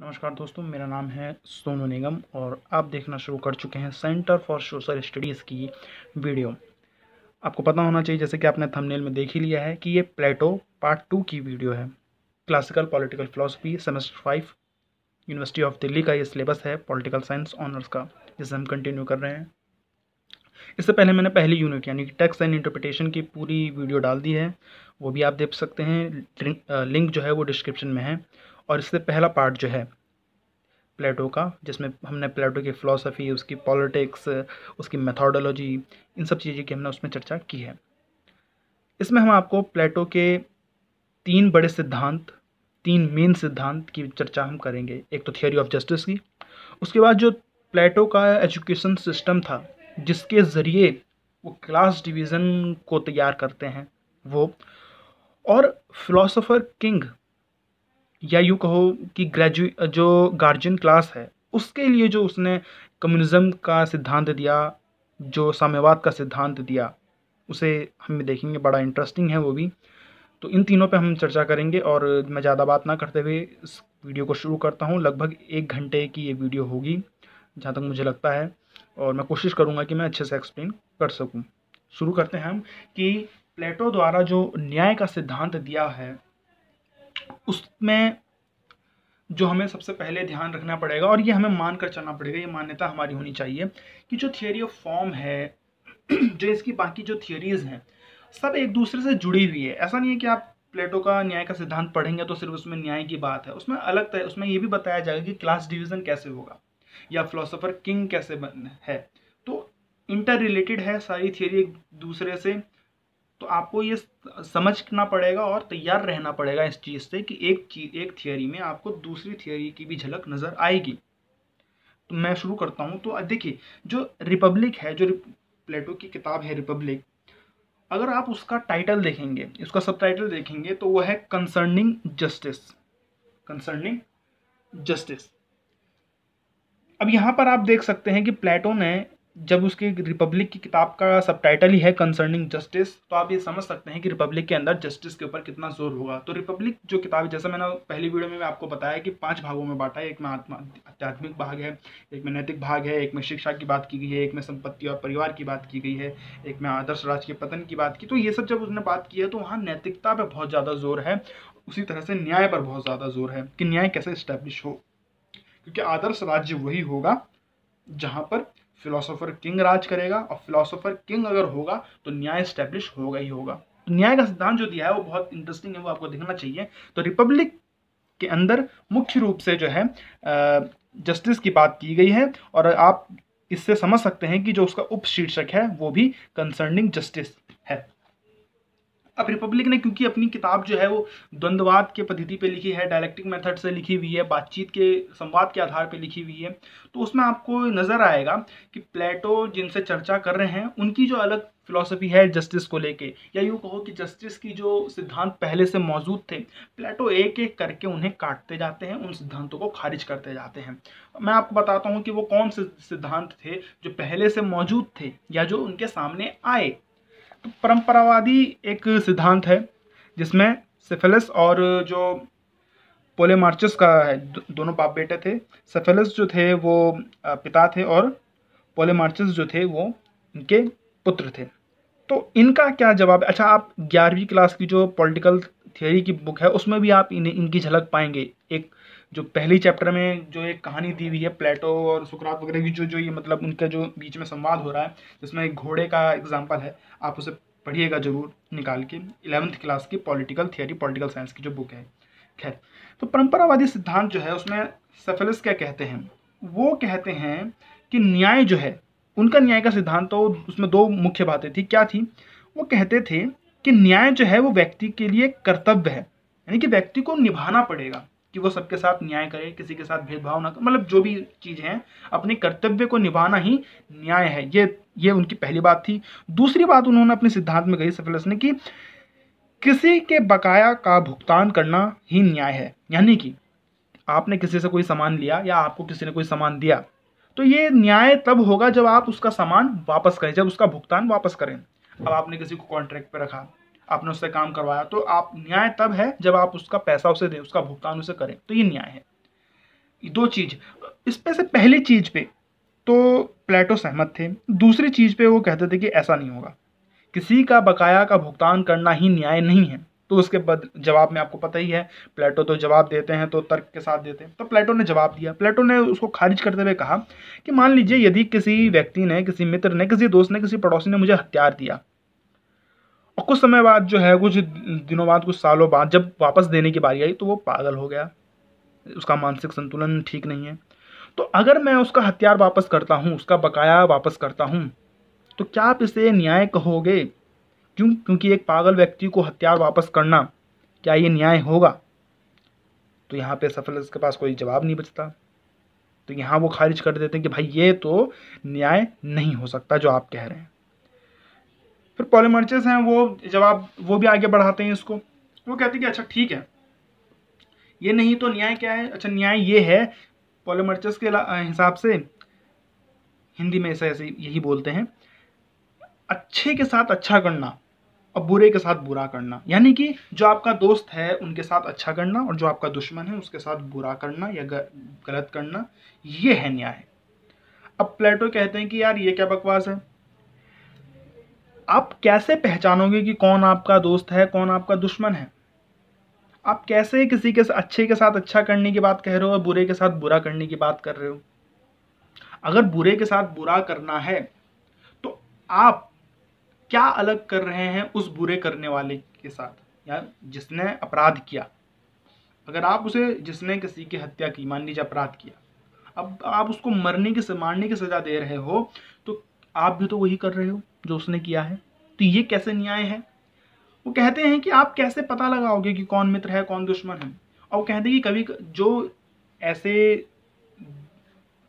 नमस्कार दोस्तों, मेरा नाम है सोनू निगम और आप देखना शुरू कर चुके हैं सेंटर फॉर सोशल स्टडीज़ की वीडियो। आपको पता होना चाहिए, जैसे कि आपने थंबनेल में देख ही लिया है, कि ये प्लेटो पार्ट 2 की वीडियो है। Classical political philosophy semester 5 university of Delhi का ये सिलेबस है पॉलिटिकल साइंस ऑनर्स का, जिसे हम कंटिन्यू कर रहे हैं। इससे पहले मैंने पहली यूनिट यानी कि टेक्स्ट एंड इंटरप्रिटेशन की पूरी वीडियो डाल दी है, वो भी आप देख सकते हैं। लिंक जो है वो डिस्क्रिप्शन में है। और इससे पहला पार्ट जो है प्लेटो का, जिसमें हमने प्लेटो की फ़िलॉसफ़ी, उसकी पॉलिटिक्स, उसकी मेथोडोलॉजी, इन सब चीज़ें की हमने उसमें चर्चा की है। इसमें हम आपको प्लेटो के 3 बड़े सिद्धांत, 3 मेन सिद्धांत की चर्चा हम करेंगे। एक तो थियोरी ऑफ जस्टिस की, उसके बाद जो प्लेटो का एजुकेशन सिस्टम था, जिसके ज़रिए वो क्लास डिवीज़न को तैयार करते हैं वो, और फ़िलॉसफ़र किंग, या यूँ कहो कि जो गार्जियन क्लास है, उसके लिए जो उसने कम्युनिज़्म का सिद्धांत दिया, जो साम्यवाद का सिद्धांत दिया, उसे हम देखेंगे। बड़ा इंटरेस्टिंग है वो भी। तो इन तीनों पे हम चर्चा करेंगे और मैं ज़्यादा बात ना करते हुए इस वीडियो को शुरू करता हूँ। लगभग 1 घंटे की ये वीडियो होगी, जहाँ तक मुझे लगता है, और मैं कोशिश करूँगा कि मैं अच्छे से एक्सप्लेन कर सकूँ। शुरू करते हैं हम कि प्लेटो द्वारा जो न्याय का सिद्धांत दिया है, उसमें जो हमें सबसे पहले ध्यान रखना पड़ेगा, और ये हमें मान कर चलना पड़ेगा, ये मान्यता हमारी होनी चाहिए, कि जो थियोरी ऑफ फॉर्म है, जो इसकी बाकी जो थियोरीज हैं, सब एक दूसरे से जुड़ी हुई है। ऐसा नहीं है कि आप प्लेटो का न्याय का सिद्धांत पढ़ेंगे तो सिर्फ उसमें न्याय की बात है। उसमें अलग तरह, उसमें ये भी बताया जाएगा कि क्लास डिवीजन कैसे होगा, या फिलोसोफर किंग कैसे है। तो इंटर रिलेटेड है सारी थियोरी एक दूसरे से। तो आपको ये समझना पड़ेगा और तैयार रहना पड़ेगा इस चीज़ से कि एक थियोरी में आपको दूसरी थियोरी की भी झलक नज़र आएगी। तो मैं शुरू करता हूँ। तो देखिए, जो रिपब्लिक है, जो प्लेटो की किताब है रिपब्लिक, अगर आप उसका टाइटल देखेंगे, उसका सब टाइटल देखेंगे, तो वह है कंसर्निंग जस्टिस। Concerning justice. अब यहाँ पर आप देख सकते हैं कि प्लेटो ने, जब उसकी रिपब्लिक की किताब का सबटाइटल ही है कंसर्निंग जस्टिस, तो आप ये समझ सकते हैं कि रिपब्लिक के अंदर जस्टिस के ऊपर कितना जोर होगा। तो रिपब्लिक जो किताब है, जैसा मैंने पहली वीडियो में आपको बताया कि 5 भागों में बांटा है। एक में आध्यात्मिक भाग है, एक में नैतिक भाग है, एक में शिक्षा की बात की गई है, एक में संपत्ति और परिवार की बात की गई है, एक में आदर्श राज्य के पतन की बात की। तो ये सब जब उसने बात की है, तो वहाँ नैतिकता पर बहुत ज़्यादा जोर है। उसी तरह से न्याय पर बहुत ज़्यादा जोर है कि न्याय कैसे इस्टेब्लिश हो, क्योंकि आदर्श राज्य वही होगा जहां पर फिलोसोफर किंग राज करेगा, और फिलोसोफर किंग अगर होगा तो न्याय स्टैब्लिश होगा ही होगा। तो न्याय का सिद्धांत जो दिया है वो बहुत इंटरेस्टिंग है, वो आपको देखना चाहिए। तो रिपब्लिक के अंदर मुख्य रूप से जो है जस्टिस की बात की गई है, और आप इससे समझ सकते हैं कि जो उसका उपशीर्षक है वो भी कंसर्निंग जस्टिस है। अब रिपब्लिक ने, क्योंकि अपनी किताब जो है वो द्वंद्ववाद के पद्धति पे लिखी है, डायलेक्टिक मेथड से लिखी हुई है, बातचीत के संवाद के आधार पे लिखी हुई है, तो उसमें आपको नज़र आएगा कि प्लेटो जिनसे चर्चा कर रहे हैं, उनकी जो अलग फिलॉसफी है जस्टिस को लेके, या यूँ कहो कि जस्टिस की जो सिद्धांत पहले से मौजूद थे, प्लेटो एक एक करके उन्हें काटते जाते हैं, उन सिद्धांतों को खारिज करते जाते हैं। मैं आपको बताता हूँ कि वो कौन से सिद्धांत थे जो पहले से मौजूद थे, या जो उनके सामने आए। तो परंपरावादी एक सिद्धांत है, जिसमें सिफिलिस और जो पोलेमार्चस का है, दोनों बाप बेटे थे। सिफिलिस जो थे वो पिता थे, और पोलेमार्चस जो थे वो इनके पुत्र थे। तो इनका क्या जवाब है? अच्छा, आप 11वीं क्लास की जो पॉलिटिकल थियोरी की बुक है, उसमें भी आप इनकी झलक पाएंगे। एक जो पहली चैप्टर में जो एक कहानी दी हुई है प्लेटो और सुकरात वगैरह की, जो ये मतलब उनका जो बीच में संवाद हो रहा है, जिसमें एक घोड़े का एग्जाम्पल है, आप उसे पढ़िएगा जरूर निकाल के। 11th क्लास की पॉलिटिकल थियोरी, पॉलिटिकल साइंस की जो बुक है। खैर, तो परंपरावादी सिद्धांत जो है, उसमें सेफेलिस क्या कहते हैं? वो कहते हैं कि न्याय जो है, उनका न्याय का सिद्धांत, तो उसमें 2 मुख्य बातें थी। क्या थी? वो कहते थे कि न्याय जो है वो व्यक्ति के लिए कर्तव्य है, यानी कि व्यक्ति को निभाना पड़ेगा कि वो सबके साथ न्याय करे, किसी के साथ भेदभाव ना करे, मतलब जो भी चीज़ है, अपने कर्तव्य को निभाना ही न्याय है। ये उनकी पहली बात थी। दूसरी बात उन्होंने अपने सिद्धांत में कही सेफेलिस ने, कि किसी के बकाया का भुगतान करना ही न्याय है। यानी कि आपने किसी से कोई सामान लिया, या आपको किसी ने कोई सामान दिया, तो ये न्याय तब होगा जब आप उसका सामान वापस करें, जब उसका भुगतान वापस करें। अब आपने किसी को कॉन्ट्रैक्ट पे रखा, आपने उससे काम करवाया, तो आप न्याय तब है जब आप उसका पैसा उसे दें, उसका भुगतान उसे करें, तो ये न्याय है। दो चीज, इस पे से पहली चीज पे तो प्लेटो सहमत थे, दूसरी चीज पे वो कहते थे कि ऐसा नहीं होगा, किसी का बकाया का भुगतान करना ही न्याय नहीं है। तो उसके बाद जवाब में आपको पता ही है, प्लेटो तो जवाब देते हैं तो तर्क के साथ देते हैं। तो प्लेटो ने जवाब दिया, प्लेटो ने उसको खारिज करते हुए कहा कि मान लीजिए यदि किसी व्यक्ति ने, किसी मित्र ने, किसी दोस्त ने, किसी पड़ोसी ने मुझे हथियार दिया और कुछ समय बाद जो है, कुछ दिनों बाद, कुछ सालों बाद जब वापस देने की बारी आई तो वो पागल हो गया, उसका मानसिक संतुलन ठीक नहीं है, तो अगर मैं उसका हथियार वापस करता हूँ, उसका बकाया वापस करता हूँ, तो क्या आप इसे न्याय कहोगे? क्यों? क्योंकि एक पागल व्यक्ति को हथियार वापस करना, क्या ये न्याय होगा? तो यहाँ पे सफल के पास कोई जवाब नहीं बचता, तो यहाँ वो खारिज कर देते हैं कि भाई ये तो न्याय नहीं हो सकता जो आप कह रहे हैं। फिर पॉलीमर्चेस हैं, वो जवाब वो भी आगे बढ़ाते हैं इसको, वो कहते हैं कि अच्छा ठीक है, ये नहीं तो न्याय क्या है? अच्छा न्याय ये है, पॉलीमर्चेस के हिसाब से, हिंदी में ऐसे यही बोलते हैं, अच्छे के साथ अच्छा करना और बुरे के साथ बुरा करना। यानी कि जो आपका दोस्त है उनके साथ अच्छा करना और जो आपका दुश्मन है उसके साथ बुरा करना या गलत करना, ये है न्याय। अब प्लेटो कहते हैं कि यार ये क्या बकवास है, आप कैसे पहचानोगे कि कौन आपका दोस्त है, कौन आपका दुश्मन है? आप कैसे किसी के अच्छे के साथ अच्छा करने की बात कह रहे हो और बुरे के साथ बुरा करने की बात कर रहे हो? अगर बुरे के साथ बुरा करना है तो आप क्या अलग कर रहे हैं उस बुरे करने वाले के साथ, या जिसने अपराध किया? अगर आप उसे, जिसने किसी की हत्या की, मान लीजिए अपराध किया, अब आप उसको मारने की सजा दे रहे हो, तो आप भी तो वही कर रहे हो जो उसने किया है, तो ये कैसे न्याय है? वो कहते हैं कि आप कैसे पता लगाओगे कि कौन मित्र है कौन दुश्मन है? और वो कहते हैं कि कभी जो ऐसे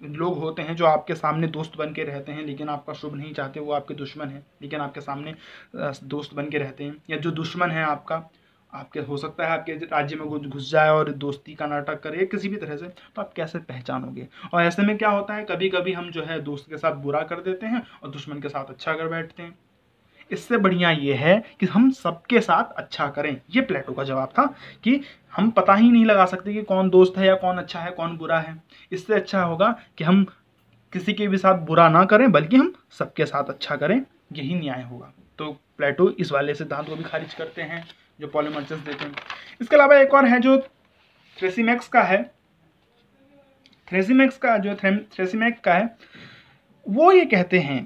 लोग होते हैं जो आपके सामने दोस्त बन के रहते हैं लेकिन आपका शुभ नहीं चाहते, वो आपके दुश्मन हैं लेकिन आपके सामने दोस्त बन के रहते हैं, या जो दुश्मन है आपका, आपके हो सकता है आपके राज्य में घुस जाए और दोस्ती का नाटक करे किसी भी तरह से, तो आप कैसे पहचानोगे? और ऐसे में क्या होता है, कभी कभी हम जो है दोस्त के साथ बुरा कर देते हैं और दुश्मन के साथ अच्छा कर बैठते हैं। इससे बढ़िया ये है कि हम सबके साथ अच्छा करें। ये प्लेटो का जवाब था कि हम पता ही नहीं लगा सकते कि कौन दोस्त है या कौन अच्छा है कौन बुरा है। इससे अच्छा होगा कि हम किसी के भी साथ बुरा ना करें बल्कि हम सबके साथ अच्छा करें, यही न्याय होगा। तो प्लेटो इस वाले सिद्धांत को भी खारिज करते हैं जो पॉलीमर्चेस देते हैं। इसके अलावा एक और है जो थ्रेसिमैक्स का है, थ्रेसिमैक्स का है, वो ये कहते हैं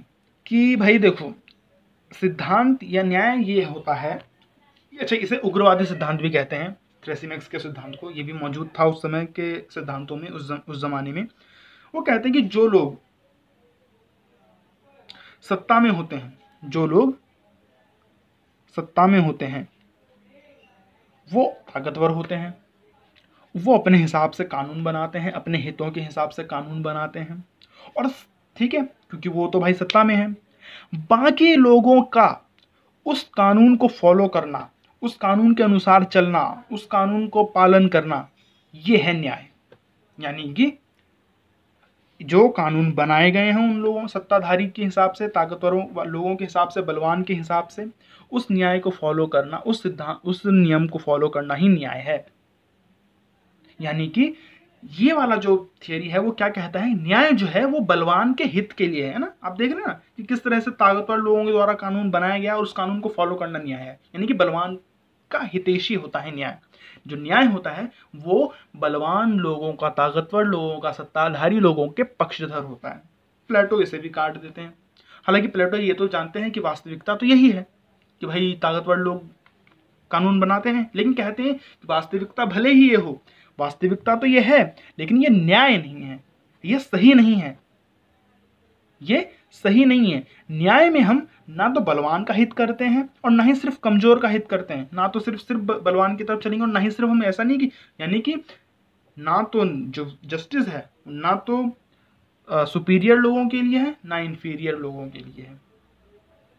कि भाई देखो, सिद्धांत या न्याय ये होता है, अच्छा इसे उग्रवादी सिद्धांत भी कहते हैं, थ्रेसिमैक्स के सिद्धांत को, ये भी मौजूद था उस समय के सिद्धांतों में, उस जमाने में। वो कहते हैं कि जो लोग सत्ता में होते हैं, जो लोग सत्ता में होते हैं वो ताकतवर होते हैं, वो अपने हिसाब से कानून बनाते हैं, अपने हितों के हिसाब से कानून बनाते हैं, और ठीक है क्योंकि वो तो भाई सत्ता में है। बाकी लोगों का उस कानून को फॉलो करना, उस कानून के अनुसार चलना, उस कानून को पालन करना, ये है न्याय। यानी कि जो कानून बनाए गए हैं उन लोगों, सत्ताधारी के हिसाब से, ताकतवरों लोगों के हिसाब से, बलवान के हिसाब से, उस न्याय को फॉलो करना, उस सिद्धांत, उस नियम को फॉलो करना ही न्याय है। यानी कि ये वाला जो थियरी है वो क्या कहता है, न्याय जो है वो बलवान के हित के लिए है ना। आप देख रहे हैं ना कि किस तरह से ताकतवर लोगों के द्वारा कानून बनाया गया और उस कानून को फॉलो करना न्याय है। यानी कि बलवान का हितैषी होता है न्याय। जो न्याय होता है वो बलवान लोगों का, ताकतवर लोगों का, सत्ताधारी लोगों के पक्षधर होता है। प्लेटो इसे भी काट देते हैं। हालांकि प्लेटो ये तो जानते हैं कि वास्तविकता तो यही है कि भाई ताकतवर लोग कानून बनाते हैं, लेकिन कहते हैं कि वास्तविकता भले ही ये हो, वास्तविकता तो ये है लेकिन ये न्याय नहीं है, ये सही नहीं है, ये सही नहीं है। न्याय में हम ना तो बलवान का हित करते हैं और ना ही सिर्फ कमजोर का हित करते हैं, ना तो सिर्फ बलवान की तरफ चलेंगे और ना ही सिर्फ हम ऐसा नहीं कि, यानी कि ना तो जो जस्टिस है ना तो सुपीरियर लोगों के लिए है ना इंफीरियर लोगों के लिए है,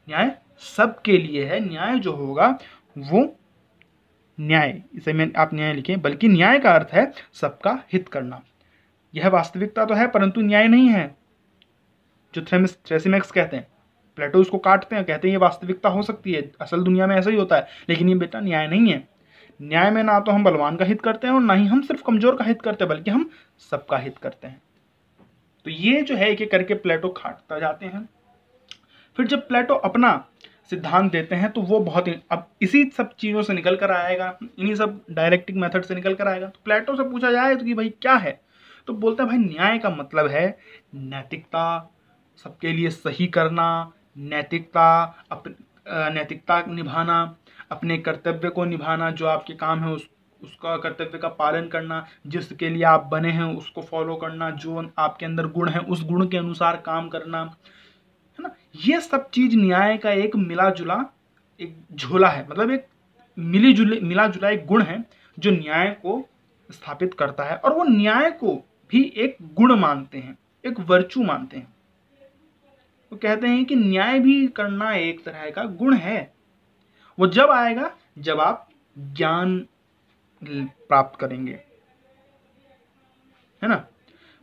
न्याय सबके लिए है। न्याय जो होगा वो न्याय, इसे में आप न्याय लिखें, बल्कि न्याय का अर्थ है सबका हित करना। यह वास्तविकता तो है परंतु न्याय नहीं है जो थ्रेसिमैक्स कहते हैं। प्लेटो उसको काटते हैं, कहते हैं ये वास्तविकता हो सकती है, असल दुनिया में ऐसा ही होता है, लेकिन ये बेटा न्याय नहीं है। न्याय में ना तो हम बलवान का हित करते हैं और ना ही हम सिर्फ कमजोर का हित करते हैं, बल्कि हम सबका हित करते हैं। तो ये जो है एक एक करके प्लेटो खाटता जाते हैं। फिर जब प्लेटो अपना सिद्धांत देते हैं तो वो बहुत ही, अब इसी सब चीज़ों से निकल कर आएगा, इन्हीं सब डायरेक्टिक मेथड से निकल कर आएगा। तो प्लेटो से पूछा जाए तो कि भाई क्या है, तो बोलता है भाई न्याय का मतलब है नैतिकता, सबके लिए सही करना, नैतिकता, नैतिकता निभाना, अपने कर्तव्य को निभाना, जो आपके काम है उसका कर्तव्य का पालन करना, जिसके लिए आप बने हैं उसको फॉलो करना, जो आपके अंदर गुण है उस गुण के अनुसार काम करना, है ना। ये सब चीज न्याय का एक मिला जुला एक झोला है, मतलब एक मिला जुला एक गुण है जो न्याय को स्थापित करता है। और वो न्याय को भी एक गुण मानते हैं, एक वर्चू मानते हैं। वो कहते हैं कि न्याय भी करना एक तरह का गुण है। वो जब आएगा जब आप ज्ञान प्राप्त करेंगे, है ना।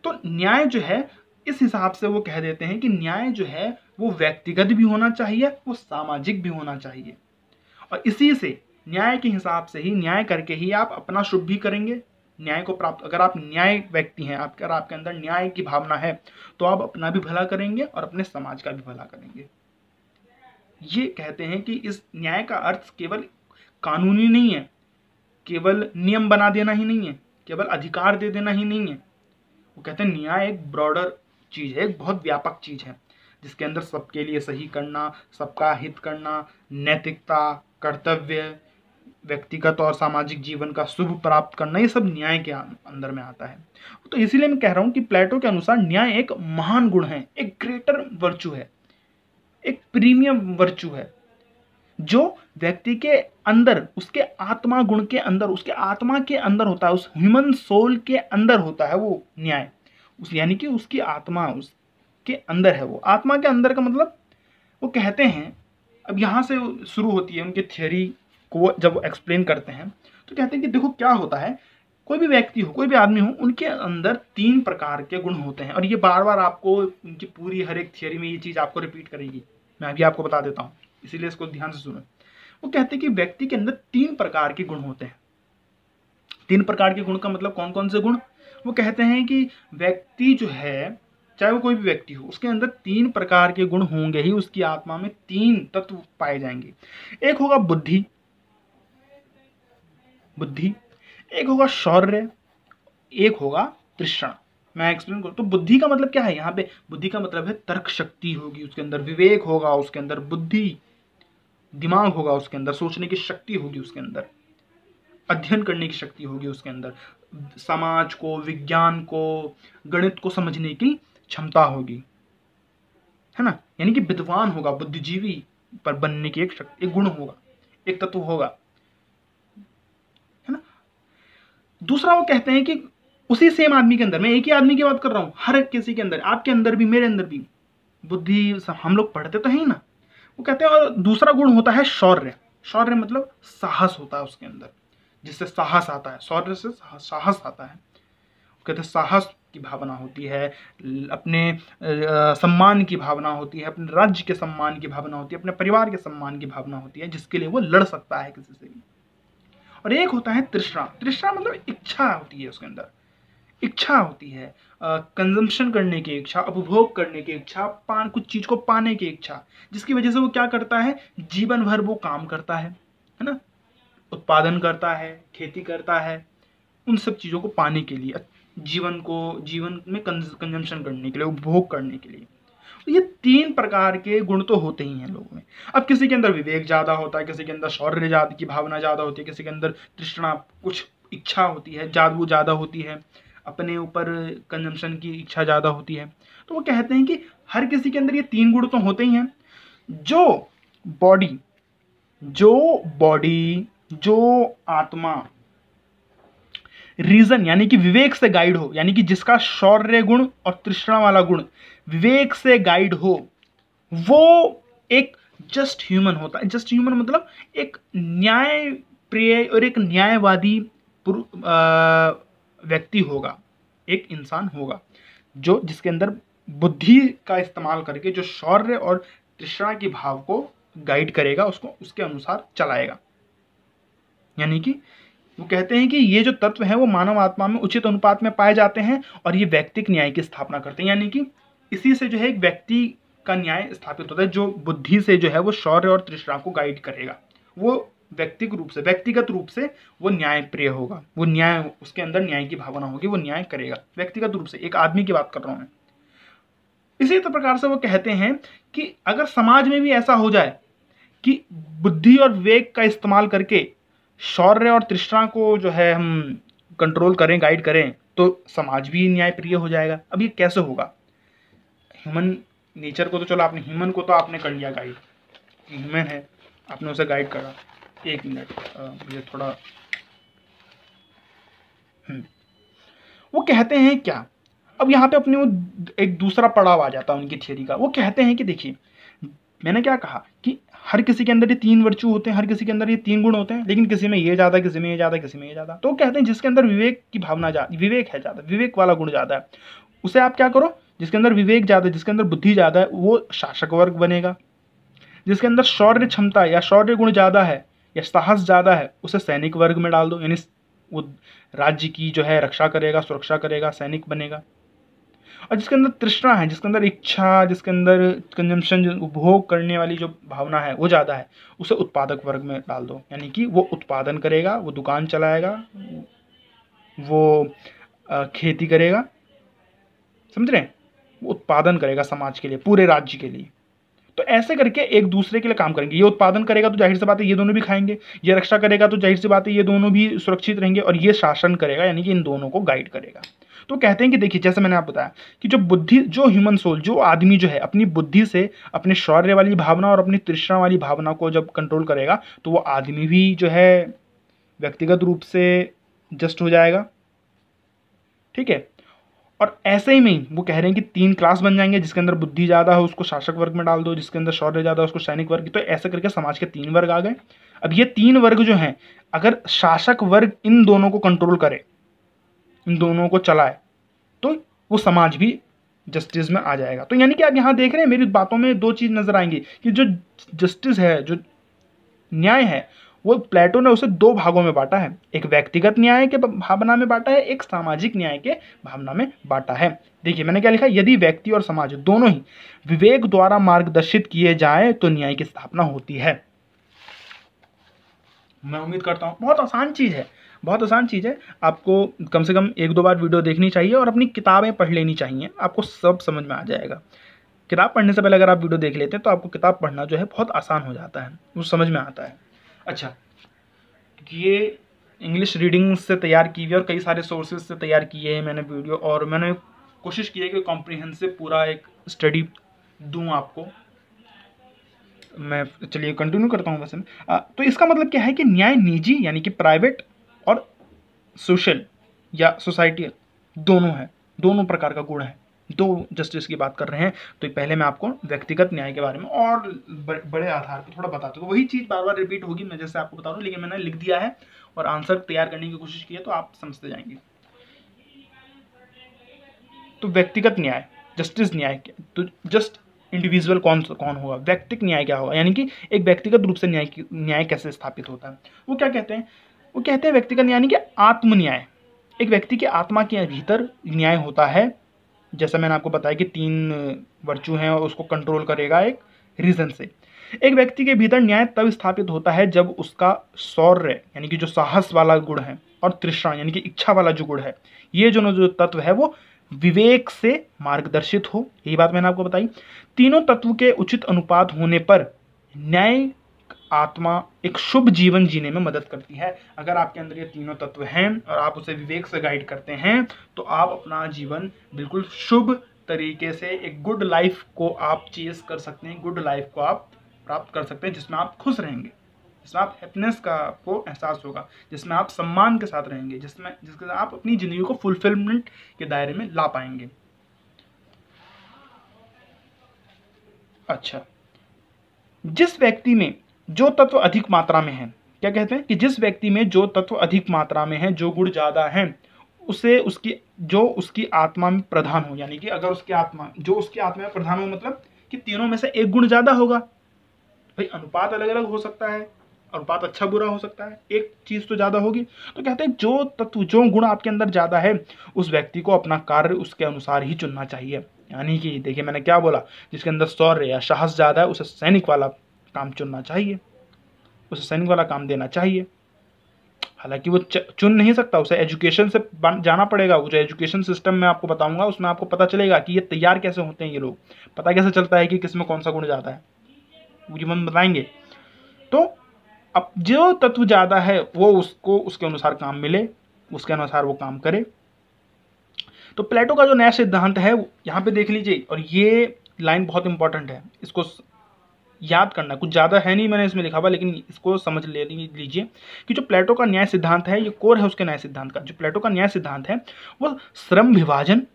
तो न्याय जो है इस हिसाब से वो कह देते हैं कि न्याय जो है वो व्यक्तिगत भी होना चाहिए, वो सामाजिक भी होना चाहिए। और इसी से न्याय के हिसाब से ही, न्याय करके ही आप अपना शुभ भी करेंगे। न्याय को प्राप्त, अगर आप न्याय व्यक्ति हैं, अगर आपके अंदर न्याय की भावना है, तो आप अपना भी भला करेंगे और अपने समाज का भी भला करेंगे। ये कहते हैं कि इस न्याय का अर्थ केवल कानूनी नहीं है, केवल नियम बना देना ही नहीं है, केवल अधिकार दे देना ही नहीं है। वो कहते हैं न्याय एक ब्रॉडर चीज है, एक बहुत व्यापक चीज है, जिसके अंदर सबके लिए सही करना, सबका हित करना, नैतिकता, कर्तव्य, व्यक्तिगत और सामाजिक जीवन का शुभ प्राप्त करना, ये सब न्याय के अंदर में आता है। तो इसीलिए मैं कह रहा हूं कि प्लेटो के अनुसार न्याय एक महान गुण है, एक ग्रेटर वर्चू है, एक प्रीमियम वर्चू है, जो व्यक्ति के अंदर, उसके आत्मा गुण के अंदर, उसके आत्मा के अंदर होता है, उस ह्यूमन सोल के अंदर होता है वो न्याय। उस यानी कि उसकी आत्मा उसके अंदर है। वो आत्मा के अंदर का मतलब, वो कहते हैं, अब यहाँ से शुरू होती है उनकी थ्योरी को जब एक्सप्लेन करते हैं, तो कहते हैं कि देखो क्या होता है, कोई भी व्यक्ति हो, कोई भी आदमी हो, उनके अंदर 3 प्रकार के गुण होते हैं। और ये बार बार आपको उनकी पूरी हर एक थियरी में ये चीज़ आपको रिपीट करेगी, मैं अभी आपको बता देता हूँ, इसीलिए इसको ध्यान से सुनो। वो कहते हैं कि व्यक्ति के अंदर 3 प्रकार के गुण होते हैं। 3 प्रकार के गुण का मतलब कौन कौन से गुण? वो कहते हैं कि व्यक्ति जो है, चाहे वो कोई भी व्यक्ति हो, उसके अंदर 3 प्रकार के गुण होंगे ही, उसकी आत्मा में 3 तत्व पाए जाएंगे। एक होगा बुद्धि, एक होगा शौर्य, एक होगा तृष्णा। मैं एक्सप्लेन करूं तो बुद्धि का मतलब क्या है यहाँ पे? बुद्धि का मतलब है तर्क शक्ति होगी उसके अंदर, विवेक होगा उसके अंदर, बुद्धि, दिमाग होगा उसके अंदर, सोचने की शक्ति होगी उसके अंदर, अध्ययन करने की शक्ति होगी उसके अंदर, समाज को, विज्ञान को, गणित को समझने की क्षमता होगी, है ना। यानी कि विद्वान होगा, बुद्धिजीवी पर बनने की एक शक्ति, एक गुण होगा, एक तत्व होगा, है ना। दूसरा वो कहते हैं कि उसी सेम आदमी के अंदर, मैं एक ही आदमी की बात कर रहा हूं, हर किसी के अंदर, आपके अंदर भी, मेरे अंदर भी बुद्धि, हम लोग पढ़ते तो हैं ही ना। वो कहते हैं और दूसरा गुण होता है शौर्य। शौर्य मतलब साहस होता है उसके अंदर, जिससे साहस आता है, शौर्य से साहस आता है। वो कहते हैं साहस की भावना होती है, अपने सम्मान की भावना होती है, अपने राज्य के सम्मान की भावना होती है, अपने परिवार के सम्मान की भावना होती है, जिसके लिए वो लड़ सकता है किसी से भी। और एक होता है तृष्णा। तृष्णा मतलब इच्छा होती है उसके अंदर, इच्छा होती है, कंजम्पशन करने की इच्छा, उपभोग करने की इच्छा, कुछ चीज को पाने की इच्छा, जिसकी वजह से वो क्या करता है, जीवन भर वो काम करता है ना, उत्पादन करता है, खेती करता है, उन सब चीजों को पाने के लिए, जीवन में कंजम्पशन करने के लिए, उपभोग करने के लिए। तो ये 3 प्रकार के गुण तो होते ही हैं लोगों में। अब किसी के अंदर विवेक ज्यादा होता है, किसी के अंदर शौर्य ज्यादा की भावना ज्यादा होती है, किसी के अंदर तृष्णा, कुछ इच्छा होती है, जादू ज्यादा होती है, अपने ऊपर कंजम्पशन की इच्छा ज्यादा होती है। तो वो कहते हैं कि हर किसी के अंदर ये 3 गुण तो होते ही हैं। जो बॉडी, जो आत्मा रीजन यानी कि विवेक से गाइड हो, यानी कि जिसका शौर्य गुण और तृष्णा वाला गुण विवेक से गाइड हो, वो एक जस्ट ह्यूमन होता है। जस्ट ह्यूमन मतलब एक न्याय प्रिय और एक न्यायवादी व्यक्ति होगा, एक इंसान होगा, जो जिसके अंदर बुद्धि का इस्तेमाल करके जो शौर्य और तृष्णा के भाव को गाइड करेगा, उसको उसके अनुसार चलाएगा। यानी कि वो कहते हैं कि ये जो तत्व हैं वो मानव आत्मा में उचित अनुपात में पाए जाते हैं और ये व्यक्तिक न्याय की स्थापना करते हैं। यानी कि इसी से जो है एक व्यक्ति का न्याय स्थापित होता है, जो बुद्धि से जो है वो शौर्य और तृष्णा को गाइड करेगा। वो व्यक्तिगत रूप से वो न्याय प्रिय होगा, वो न्याय, उसके अंदर न्याय की भावना होगी, वो न्याय करेगा व्यक्तिगत रूप से। एक आदमी की बात कर रहा हूं मैं। इसी प्रकार से वो कहते हैं कि अगर समाज में भी ऐसा हो जाए कि बुद्धि और विवेक का इस्तेमाल करके शौर्य और तृष्णा को जो है हम कंट्रोल करें, गाइड करें, तो समाज भी न्याय प्रिय हो जाएगा। अब ये कैसे होगा? ह्यूमन नेचर को तो चलो आपने, ह्यूमन को तो आपने कर लिया गाइड, ह्यूमन है, आपने उसे गाइड करा। एक मिनट, मुझे थोड़ा वो कहते हैं क्या, अब यहाँ पे अपने वो एक दूसरा पड़ाव आ जाता है उनकी थियरी का। वो कहते हैं कि देखिए, मैंने क्या कहा कि हर किसी के अंदर ये 3 वर्चू होते हैं, हर किसी के अंदर ये 3 गुण होते हैं, लेकिन किसी में ये ज़्यादा, किसी में ये ज़्यादा, किसी में ये ज़्यादा। तो कहते हैं जिसके अंदर विवेक की भावना विवेक है ज़्यादा, विवेक वाला गुण ज़्यादा है, उसे आप क्या करो, जिसके अंदर विवेक ज़्यादा है, जिसके अंदर बुद्धि ज़्यादा है, वो शासक वर्ग बनेगा। जिसके अंदर शौर्य क्षमता या शौर्य गुण ज़्यादा है या साहस ज़्यादा है, उसे सैनिक वर्ग में डाल दो, यानी वो राज्य की जो है रक्षा करेगा, सुरक्षा करेगा, सैनिक बनेगा। और जिसके अंदर तृष्णा है, जिसके अंदर इच्छा, जिसके अंदर कंजम्पशन, उपभोग करने वाली जो भावना है वो ज़्यादा है, उसे उत्पादक वर्ग में डाल दो, यानी कि वो उत्पादन करेगा, वो दुकान चलाएगा, वो खेती करेगा, समझ रहे हैं, वो उत्पादन करेगा समाज के लिए, पूरे राज्य के लिए। तो ऐसे करके एक दूसरे के लिए काम करेंगे। ये उत्पादन करेगा तो जाहिर सी बात है ये दोनों भी खाएंगे, ये रक्षा करेगा तो जाहिर सी बात है ये दोनों भी सुरक्षित रहेंगे, और ये शासन करेगा, यानी कि इन दोनों को गाइड करेगा। तो कहते हैं कि देखिए, जैसे मैंने आपको बताया कि जो बुद्धि, जो ह्यूमन सोल, जो आदमी जो है अपनी बुद्धि से अपने शौर्य वाली भावना और अपनी तृष्णा वाली भावना को जब कंट्रोल करेगा, तो वो आदमी भी जो है व्यक्तिगत रूप से जस्ट हो जाएगा, ठीक है। और ऐसे ही में वो कह रहे हैं कि 3 क्लास बन जाएंगे, जिसके अंदर बुद्धि ज़्यादा है उसको शासक वर्ग में डाल दो, जिसके अंदर शौर्य ज़्यादा है उसको सैनिक वर्ग। तो ऐसे करके समाज के 3 वर्ग आ गए। अब ये 3 वर्ग जो हैं, अगर शासक वर्ग इन दोनों को कंट्रोल करे, इन दोनों को चलाए, तो वो समाज भी जस्टिस में आ जाएगा। तो यानी कि आप यहाँ देख रहे हैं मेरी बातों में 2 चीज़ नजर आएंगी कि जो जस्टिस है, जो न्याय है, वो प्लेटो ने उसे 2 भागों में बांटा है। एक व्यक्तिगत न्याय के भावना में बांटा है, एक सामाजिक न्याय के भावना में बांटा है। देखिए मैंने क्या लिखा, यदि व्यक्ति और समाज दोनों ही विवेक द्वारा मार्गदर्शित किए जाएं तो न्याय की स्थापना होती है। मैं उम्मीद करता हूँ बहुत आसान चीज़ है, बहुत आसान चीज़ है। आपको कम से कम 1-2 बार वीडियो देखनी चाहिए और अपनी किताबें पढ़ लेनी चाहिए, आपको सब समझ में आ जाएगा। किताब पढ़ने से पहले अगर आप वीडियो देख लेते हैं तो आपको किताब पढ़ना जो है बहुत आसान हो जाता है, वो समझ में आता है। अच्छा, ये इंग्लिश रीडिंग से तैयार की हुई और कई सारे सोर्सेज से तैयार किए हैं मैंने वीडियो, और मैंने कोशिश की है कि कॉम्प्रिहेंसिव पूरा एक स्टडी दूं आपको। मैं चलिए कंटिन्यू करता हूँ। वैसे तो इसका मतलब क्या है कि न्याय निजी यानी कि प्राइवेट और सोशल या सोसाइटी दोनों है, दोनों प्रकार का गुण है। 2 जस्टिस की बात कर रहे हैं, तो पहले मैं आपको व्यक्तिगत न्याय के बारे में और बड़े आधार पर थोड़ा बताता हूँ। वही चीज़ बार बार रिपीट होगी, मैं जैसे आपको बता रहा हूँ, लेकिन मैंने लिख दिया है और आंसर तैयार करने की कोशिश की है, तो आप समझते जाएंगे। तो व्यक्तिगत न्याय, जस्टिस न्याय, तो जस्ट इंडिविजुअल कौन होगा, व्यक्तिगत न्याय क्या होगा, यानी कि एक व्यक्तिगत रूप से न्याय कैसे स्थापित होता है। वो क्या कहते हैं, वो कहते हैं व्यक्तिगत न्याय यानी कि आत्म न्याय, एक व्यक्ति के आत्मा के भीतर न्याय होता है। जैसा मैंने आपको बताया कि 3 वर्चू हैं और उसको कंट्रोल करेगा एक रीजन से। एक व्यक्ति के भीतर न्याय तब स्थापित होता है जब उसका शौर्य यानी कि जो साहस वाला गुण है और तृष्णा यानी कि इच्छा वाला जो गुण है, ये जो तत्व है वो विवेक से मार्गदर्शित हो। यही बात मैंने आपको बताई। तीनों तत्व के उचित अनुपात होने पर न्याय आत्मा एक शुभ जीवन जीने में मदद करती है। अगर आपके अंदर ये तीनों तत्व हैं और आप उसे विवेक से गाइड करते हैं, तो आप अपना जीवन बिल्कुल शुभ तरीके से एक गुड लाइफ को आप चेस कर सकते हैं, गुड लाइफ को आप प्राप्त कर सकते हैं, जिसमें आप खुश रहेंगे, जिसमें आप हैप्पीनेस का आपको एहसास होगा, जिसमें आप सम्मान के साथ रहेंगे, जिसके आप अपनी ज़िंदगी को फुलफिलमेंट के दायरे में ला पाएंगे। अच्छा, जिस व्यक्ति में जो तत्व अधिक मात्रा में है, क्या कहते हैं कि जिस व्यक्ति में जो तत्व अधिक मात्रा में है, जो गुण ज़्यादा हैं, उसे उसकी आत्मा में प्रधान हो, यानी कि अगर उसकी आत्मा में प्रधान हो, मतलब कि तीनों में से एक गुण ज़्यादा होगा। भाई अनुपात अलग अलग हो सकता है, अनुपात अच्छा बुरा हो सकता है, एक चीज तो ज्यादा होगी। तो कहते हैं जो तत्व जो गुण आपके अंदर ज्यादा है उस व्यक्ति को अपना कार्य उसके अनुसार ही चुनना चाहिए। यानी कि देखिए मैंने क्या बोला, जिसके अंदर शौर्य या साहस ज्यादा है उसे सैनिक वाला काम चुनना चाहिए, उसे सैनिक वाला काम देना चाहिए। हालांकि वो चुन नहीं सकता, उसे एजुकेशन से जाना पड़ेगा। वो जो एजुकेशन सिस्टम में आपको बताऊंगा उसमें आपको पता चलेगा कि ये तैयार कैसे होते हैं ये लोग, पता कैसे चलता है कि किसमें कौन सा गुण ज्यादा है, वो जीवन बताएंगे। तो अब जो तत्व ज्यादा है वो उसको उसके अनुसार काम मिले, उसके अनुसार वो काम करे। तो प्लेटो का जो नया सिद्धांत है यहाँ पे देख लीजिए, और ये लाइन बहुत इंपॉर्टेंट है, इसको याद करना, कुछ ज़्यादा है नहीं मैंने इसमें लिखा हुआ, लेकिन इसको समझ लीजिए कि जो प्लेटो का न्याय सिद्धांत है ये कोर है उसके न्याय सिद्धांत का। जो प्लेटो का न्याय सिद्धांत है वो श्रम विभाजन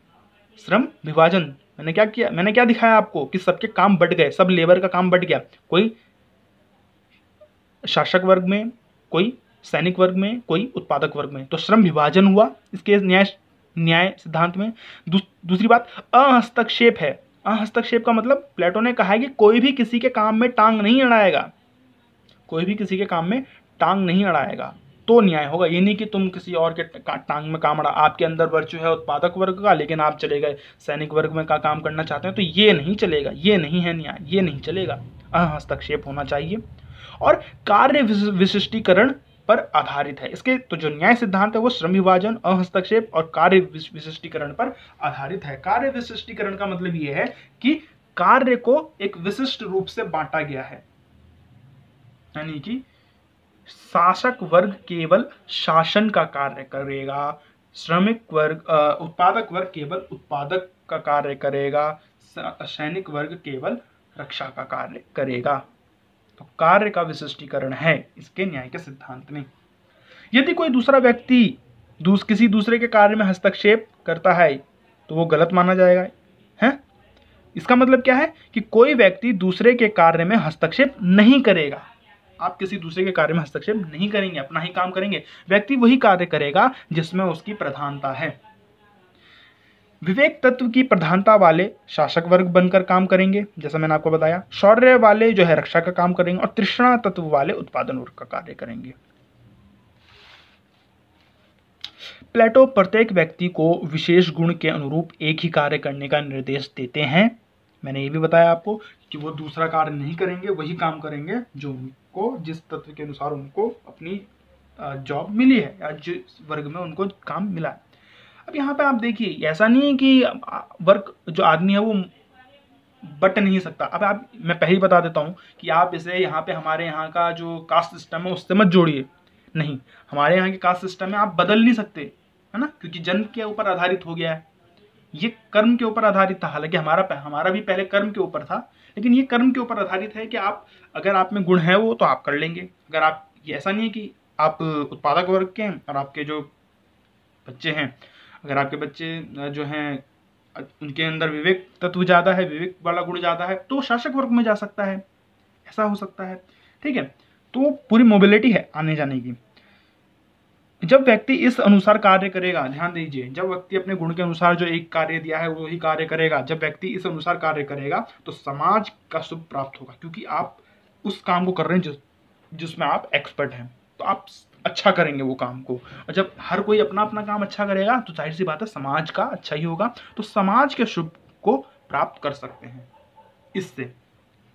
मैंने क्या किया, मैंने क्या दिखाया आपको कि सबके काम बट गए, सब लेबर का काम बट गया, कोई शासक वर्ग में, कोई सैनिक वर्ग में, कोई उत्पादक वर्ग में, तो श्रम विभाजन हुआ इसके न्याय सिद्धांत में। दूसरी बात अहस्तक्षेप है। हस्तक्षेप का मतलब प्लेटो ने कहा है कि कोई भी किसी के काम में टांग नहीं अड़ाएगा, कोई भी किसी के काम में टांग नहीं अड़ाएगा तो न्याय होगा। ये नहीं कि तुम किसी और के टांग में काम अड़ा, आपके अंदर वर्चू है उत्पादक वर्ग का लेकिन आप चले गए सैनिक वर्ग में का काम करना चाहते हैं, तो ये नहीं चलेगा, ये नहीं है न्याय, ये नहीं चलेगा। हस्तक्षेप होना चाहिए और कार्य विशिष्टीकरण पर आधारित है। इसके तो जो न्याय सिद्धांत है वो श्रम विभाजन, अहस्तक्षेप और कार्य विशिष्टीकरण पर आधारित है। कार्य विशिष्टीकरण का मतलब ये है कि कार्य को एक विशिष्ट रूप से बांटा गया है, यानी कि शासक वर्ग केवल शासन का कार्य करेगा, श्रमिक वर्ग उत्पादक वर्ग केवल उत्पादक का कार्य करेगा, सैनिक वर्ग केवल रक्षा का कार्य करेगा। तो कार्य का विशिष्टीकरण है इसके न्याय के सिद्धांत में। यदि कोई दूसरा व्यक्ति किसी दूसरे के कार्य में हस्तक्षेप करता है तो वो गलत माना जाएगा है। इसका मतलब क्या है कि कोई व्यक्ति दूसरे के कार्य में हस्तक्षेप नहीं करेगा। आप किसी दूसरे के कार्य में हस्तक्षेप नहीं करेंगे, अपना ही काम करेंगे। व्यक्ति वही कार्य करेगा जिसमें उसकी प्रधानता है। विवेक तत्व की प्रधानता वाले शासक वर्ग बनकर काम करेंगे, जैसा मैंने आपको बताया। शौर्य वाले जो है रक्षा का काम करेंगे और तृष्णा तत्व वाले उत्पादन वर्ग का कार्य करेंगे। प्लेटो प्रत्येक व्यक्ति को विशेष गुण के अनुरूप एक ही कार्य करने का निर्देश देते हैं। मैंने ये भी बताया आपको कि वो दूसरा कार्य नहीं करेंगे, वही काम करेंगे जो उनको जिस तत्व के अनुसार उनको अपनी जॉब मिली है या जिस वर्ग में उनको काम मिला है। अब यहाँ पे आप देखिए, ऐसा नहीं है कि वर्क जो आदमी है वो बट नहीं सकता। अब आप मैं पहले ही बता देता हूँ कि आप इसे यहाँ पे हमारे यहाँ का जो कास्ट सिस्टम है उससे मत जोड़िए। नहीं, हमारे यहाँ की कास्ट सिस्टम में आप बदल नहीं सकते, है ना, क्योंकि जन्म के ऊपर आधारित हो गया है, ये कर्म के ऊपर आधारित था। हालांकि हमारा भी पहले कर्म के ऊपर था, लेकिन ये कर्म के ऊपर आधारित है कि आप अगर आप में गुण है वो तो आप कर लेंगे। अगर आप, ये ऐसा नहीं है कि आप उत्पादक वर्ग के हैं और आपके जो बच्चे हैं, अगर आपके बच्चे जो हैं उनके अंदर विवेक तत्व ज़्यादा है, विवेक वाला गुण ज़्यादा है, तो शासक वर्ग में जा सकता है, ऐसा हो सकता है। ठीक है, तो पूरी मोबिलिटी है आने जाने की। जब व्यक्ति इस अनुसार कार्य करेगा, ध्यान दीजिए, जब व्यक्ति अपने गुण के अनुसार जो एक कार्य दिया है वही कार्य करेगा, जब व्यक्ति इस अनुसार कार्य करेगा तो समाज का शुभ प्राप्त होगा, क्योंकि आप उस काम को कर रहे हैं जिसमें आप एक्सपर्ट हैं, तो आप अच्छा करेंगे वो काम को। और जब हर कोई अपना अपना काम अच्छा करेगा तो जाहिर सी बात है समाज का अच्छा ही होगा, तो समाज के शुभ को प्राप्त कर सकते हैं इससे,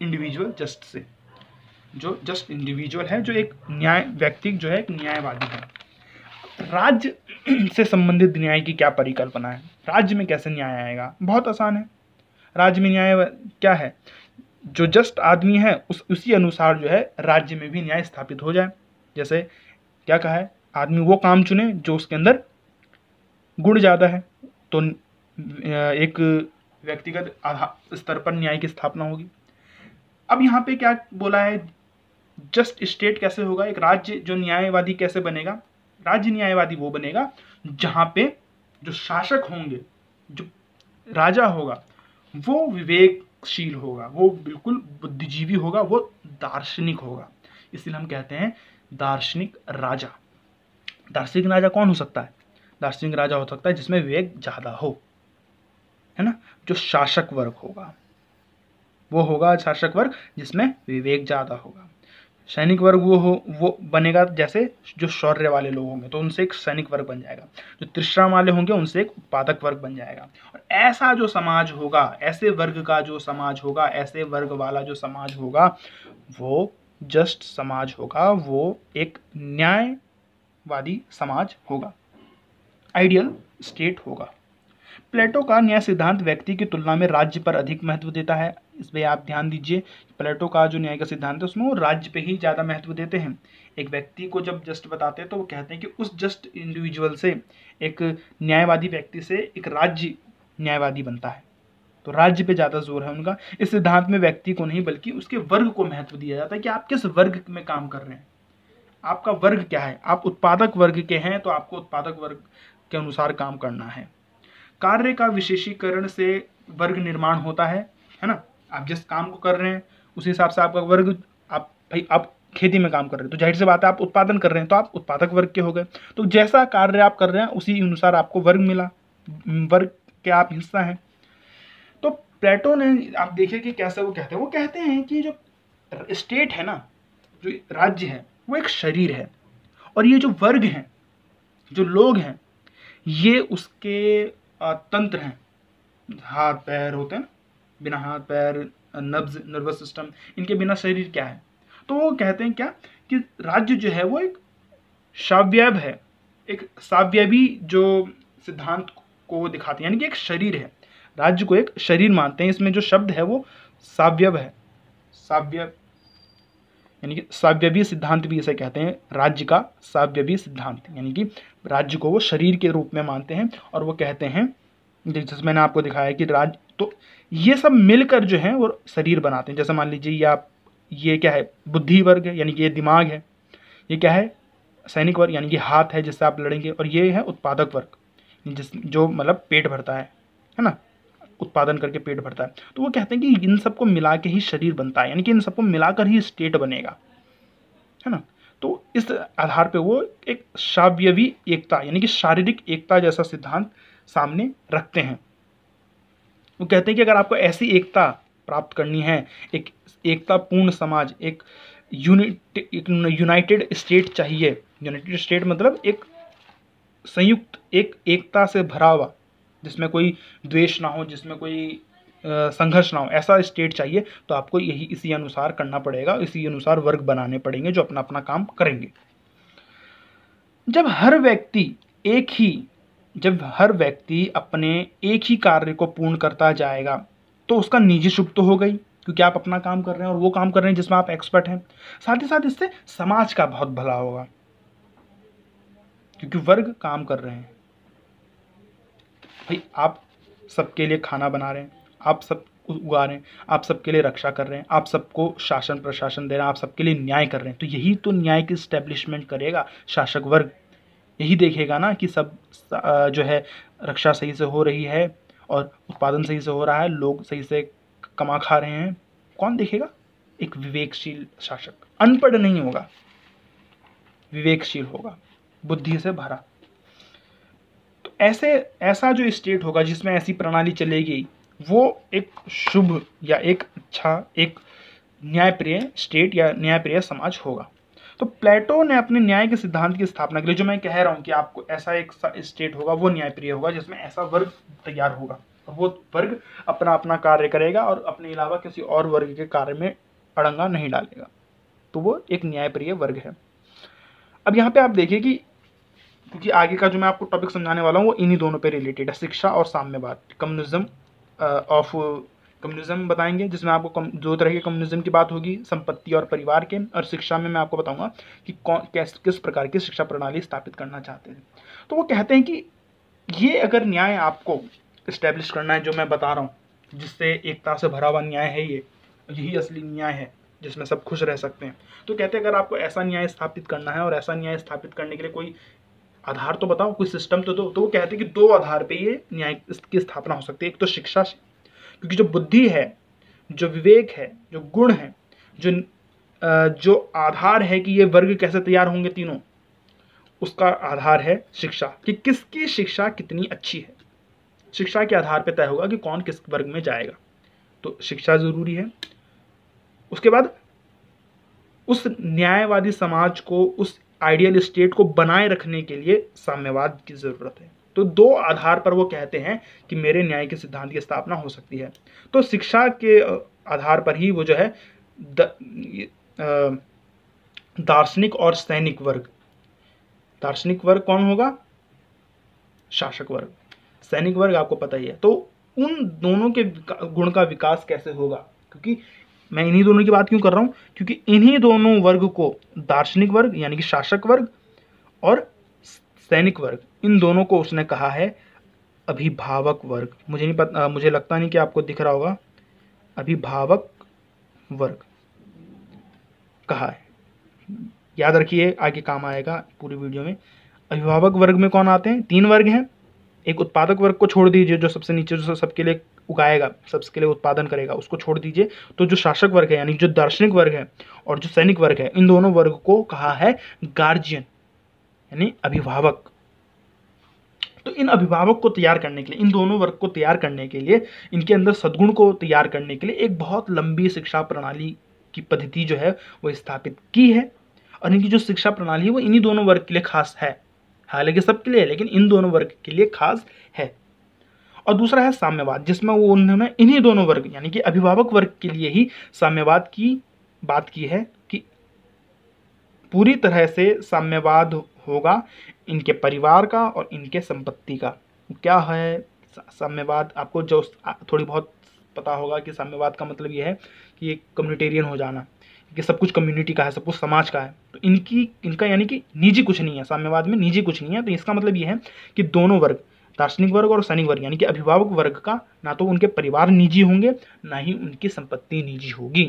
इंडिविजुअल जस्ट से, जो जस्ट इंडिविजुअल है, जो एक न्याय व्यक्ति जो है एक न्यायवादी है। राज्य से संबंधित न्याय की क्या परिकल्पना है? राज्य में कैसे न्याय आएगा? बहुत आसान है। राज्य में न्याय क्या है? जो जस्ट आदमी है उसी अनुसार जो है राज्य में भी न्याय स्थापित हो जाए। जैसे क्या कहा है, आदमी वो काम चुने जो उसके अंदर गुण ज़्यादा है, तो एक व्यक्तिगत स्तर पर न्याय की स्थापना होगी। अब यहाँ पे क्या बोला है, जस्ट स्टेट कैसे होगा? एक राज्य जो न्यायवादी कैसे बनेगा? राज्य न्यायवादी वो बनेगा जहाँ पे जो शासक होंगे, जो राजा होगा, वो विवेकशील होगा, वो बिल्कुल बुद्धिजीवी होगा, वो दार्शनिक होगा। इसलिए हम कहते हैं दार्शनिक राजा। दार्शनिक राजा कौन हो सकता है? दार्शनिक राजा हो सकता है जिसमें विवेक ज़्यादा हो, है ना। जो शासक वर्ग होगा वो होगा शासक वर्ग जिसमें विवेक ज़्यादा होगा। सैनिक वर्ग वो बनेगा जैसे जो शौर्य वाले लोग होंगे तो उनसे एक सैनिक वर्ग बन जाएगा, जो त्रिश्रम वाले होंगे उनसे एक उत्पादक वर्ग बन जाएगा। और ऐसा जो समाज होगा, ऐसे वर्ग का जो समाज होगा, ऐसे वर्ग वाला जो समाज होगा, वो जस्ट समाज होगा, वो एक न्यायवादी समाज होगा, आइडियल स्टेट होगा। प्लेटो का न्याय सिद्धांत व्यक्ति की तुलना में राज्य पर अधिक महत्व देता है। इस पे आप ध्यान दीजिए, प्लेटो का जो न्याय का सिद्धांत है उसमें वो राज्य पे ही ज़्यादा महत्व देते हैं। एक व्यक्ति को जब जस्ट बताते हैं तो वो कहते हैं कि उस जस्ट इंडिविजुअल से, एक न्यायवादी व्यक्ति से एक राज्य न्यायवादी बनता है, तो राज्य पे ज़्यादा जोर है उनका। इस सिद्धांत में व्यक्ति को नहीं बल्कि उसके वर्ग को महत्व दिया जाता है कि आप किस वर्ग में काम कर रहे हैं, आपका वर्ग क्या है। आप उत्पादक वर्ग के हैं तो आपको उत्पादक वर्ग के अनुसार काम करना है। कार्य का विशेषीकरण से वर्ग निर्माण होता है ना। आप जिस काम को कर रहे हैं उस हिसाब से आपका वर्ग, आप खेती में काम कर रहे हैं तो जाहिर सी बात है आप उत्पादन कर रहे हैं तो आप उत्पादक वर्ग के हो गए। तो जैसा कार्य आप कर रहे हैं उसी अनुसार आपको वर्ग मिला, वर्ग के आप हिस्सा हैं। तो प्लेटो ने आप देखिए कि कैसे वो कहते हैं कि जो स्टेट है ना, जो राज्य है वो एक शरीर है, और ये जो वर्ग हैं, जो लोग हैं, ये उसके तंत्र हैं। हाथ पैर होते हैं ना, बिना हाथ पैर नब्ज, नर्वस सिस्टम, इनके बिना शरीर क्या है। तो वो कहते हैं क्या कि राज्य जो है वो एक साव्यव है, एक साव्यवी जो सिद्धांत को वो दिखाते हैं, यानी कि एक शरीर है। राज्य को एक शरीर मानते हैं। इसमें जो शब्द है वो साव्यव है, साव्यव यानी कि साव्यवी सिद्धांत भी इसे कहते हैं, राज्य का साव्यवी सिद्धांत, यानी कि राज्य को वो शरीर के रूप में मानते हैं। और वो कहते हैं, जैसे मैंने आपको दिखाया कि राज्य, तो ये सब मिलकर जो है वो शरीर बनाते हैं। जैसे मान लीजिए ये क्या है, बुद्धि वर्ग है, यानी कि ये दिमाग है। ये क्या है, सैनिक वर्ग, यानी कि हाथ है जिससे आप लड़ेंगे। और ये है उत्पादक वर्ग, जो मतलब पेट भरता है ना, उत्पादन करके पेट भरता है। तो वो कहते हैं कि इन सबको मिला के ही शरीर बनता है, यानी कि इन सबको मिलाकर ही स्टेट बनेगा, है ना। तो इस आधार पे वो एक साव्यवी एकता, यानी कि शारीरिक एकता जैसा सिद्धांत सामने रखते हैं। वो कहते हैं कि अगर आपको ऐसी एकता प्राप्त करनी है, एक एकता पूर्ण समाज, एक यूनाइटेड स्टेट चाहिए। यूनाइटेड स्टेट मतलब एक संयुक्त, एक एकता से भरा हुआ, जिसमें कोई द्वेष ना हो, जिसमें कोई संघर्ष ना हो, ऐसा स्टेट चाहिए। तो आपको यही इसी अनुसार करना पड़ेगा, इसी अनुसार वर्ग बनाने पड़ेंगे जो अपना अपना काम करेंगे। जब हर व्यक्ति अपने एक ही कार्य को पूर्ण करता जाएगा तो उसका निजी सुख तो हो गई, क्योंकि आप अपना काम कर रहे हैं और वो काम कर रहे हैं जिसमें आप एक्सपर्ट हैं। साथ ही साथ इससे समाज का बहुत भला होगा, क्योंकि वर्ग काम कर रहे हैं। भाई आप सबके लिए खाना बना रहे हैं, आप सब उगा रहे हैं, आप सबके लिए रक्षा कर रहे हैं, आप सबको शासन प्रशासन दे रहे हैं, आप सबके लिए न्याय कर रहे हैं। तो यही तो न्याय की स्टैब्लिशमेंट करेगा शासक वर्ग। यही देखेगा ना कि सब जो है रक्षा सही से हो रही है और उत्पादन सही से हो रहा है, लोग सही से कमा खा रहे हैं। कौन देखेगा? एक विवेकशील शासक, अनपढ़ नहीं होगा, विवेकशील होगा, बुद्धि से भरा। तो ऐसा जो स्टेट होगा जिसमें ऐसी प्रणाली चलेगी, वो एक शुभ या एक अच्छा, एक न्यायप्रिय स्टेट या न्यायप्रिय समाज होगा। तो प्लेटो ने अपने न्याय के सिद्धांत की स्थापना के लिए, जो मैं कह रहा हूँ कि आपको ऐसा एक स्टेट होगा वो न्यायप्रिय होगा, जिसमें ऐसा वर्ग तैयार होगा और वो वर्ग अपना अपना कार्य करेगा और अपने अलावा किसी और वर्ग के कार्य में अड़ंगा नहीं डालेगा। तो वो एक न्यायप्रिय वर्ग है। अब यहाँ पे आप देखिए कि क्योंकि आगे का जो मैं आपको टॉपिक समझाने वाला हूँ वो इन्हीं दोनों पे रिलेटेड है, शिक्षा और साम्यवाद, कम्युनिज्म बताएंगे, जिसमें आपको दो तरह के कम्युनिज्म की बात होगी, संपत्ति और परिवार के। और शिक्षा में मैं आपको बताऊंगा कि किस प्रकार की शिक्षा प्रणाली स्थापित करना चाहते हैं। तो वो कहते हैं कि ये अगर न्याय आपको इस्टेब्लिश करना है, जो मैं बता रहा हूँ, जिससे एकता से भरा हुआ न्याय है, यही असली न्याय है जिसमें सब खुश रह सकते हैं। तो कहते हैं अगर आपको ऐसा न्याय स्थापित करना है और ऐसा न्याय स्थापित करने के लिए कोई आधार तो बताओ, कोई सिस्टम तो दो। तो वो कहते हैं कि दो आधार पे ये न्याय की स्थापना हो सकती है। एक तो शिक्षा से, क्योंकि जो बुद्धि है, जो विवेक है, जो गुण है, जो आधार है कि ये वर्ग कैसे तैयार होंगे तीनों, उसका आधार है शिक्षा, कि किसकी शिक्षा कितनी अच्छी है। शिक्षा के आधार पर तय होगा कि कौन किस वर्ग में जाएगा। तो शिक्षा जरूरी है। उसके बाद उस न्यायवादी समाज को, उस आइडियल स्टेट को बनाए रखने के लिए साम्यवाद की जरूरत है। तो दो आधार पर वो कहते हैं कि मेरे न्याय के सिद्धांत की स्थापना हो सकती है। तो शिक्षा के आधार पर ही वो जो है दार्शनिक और सैनिक वर्ग, दार्शनिक वर्ग कौन होगा? शासक वर्ग। सैनिक वर्ग आपको पता ही है। तो उन दोनों के गुण का विकास कैसे होगा? क्योंकि मैं इन्हीं दोनों की बात क्यों कर रहा हूं? क्योंकि इन्हीं दोनों वर्ग को, दार्शनिक वर्ग यानी कि शासक वर्ग और सैनिक वर्ग, इन दोनों को उसने कहा है अभिभावक वर्ग। मुझे नहीं पता, मुझे लगता नहीं कि आपको दिख रहा होगा, अभिभावक वर्ग कहा है। याद रखिए, आगे काम आएगा पूरी वीडियो में। अभिभावक वर्ग में कौन आते हैं? 3 वर्ग हैं। एक उत्पादक वर्ग को छोड़ दीजिए, जो सबसे नीचे, जो सबके लिए उगाएगा, सबके लिए उत्पादन करेगा, उसको छोड़ दीजिए। तो जो शासक वर्ग है यानी जो दार्शनिक वर्ग है और जो सैनिक वर्ग है, इन दोनों वर्ग को कहा है गार्जियन यानी अभिभावक। तो इन अभिभावक को तैयार करने के लिए, इन दोनों वर्ग को तैयार करने के लिए, इनके अंदर सद्गुण को तैयार करने के लिए एक बहुत लंबी शिक्षा प्रणाली की पद्धति जो है वो स्थापित की है। और इनकी जो शिक्षा प्रणाली है वो इन्हीं दोनों वर्ग के लिए खास है, हालांकि सबके लिए है, लेकिन इन दोनों वर्ग के लिए खास है। और दूसरा है साम्यवाद, जिसमें वो उन्होंने इन्हीं दोनों वर्ग यानी कि अभिभावक वर्ग के लिए ही साम्यवाद की बात की है कि पूरी तरह से साम्यवाद होगा इनके परिवार का और इनके संपत्ति का। क्या है साम्यवाद? आपको जो थोड़ी बहुत पता होगा कि साम्यवाद का मतलब यह है कि एक कम्युनिटेरियन हो जाना, कि सब कुछ कम्युनिटी का है, सब कुछ समाज का है। तो इनका यानी कि निजी कुछ नहीं है, साम्यवाद में निजी कुछ नहीं है। तो इसका मतलब यह है कि दोनों वर्ग, दार्शनिक वर्ग और सैनिक वर्ग यानी कि अभिभावक वर्ग का, ना तो उनके परिवार निजी होंगे, ना ही उनकी संपत्ति निजी होगी।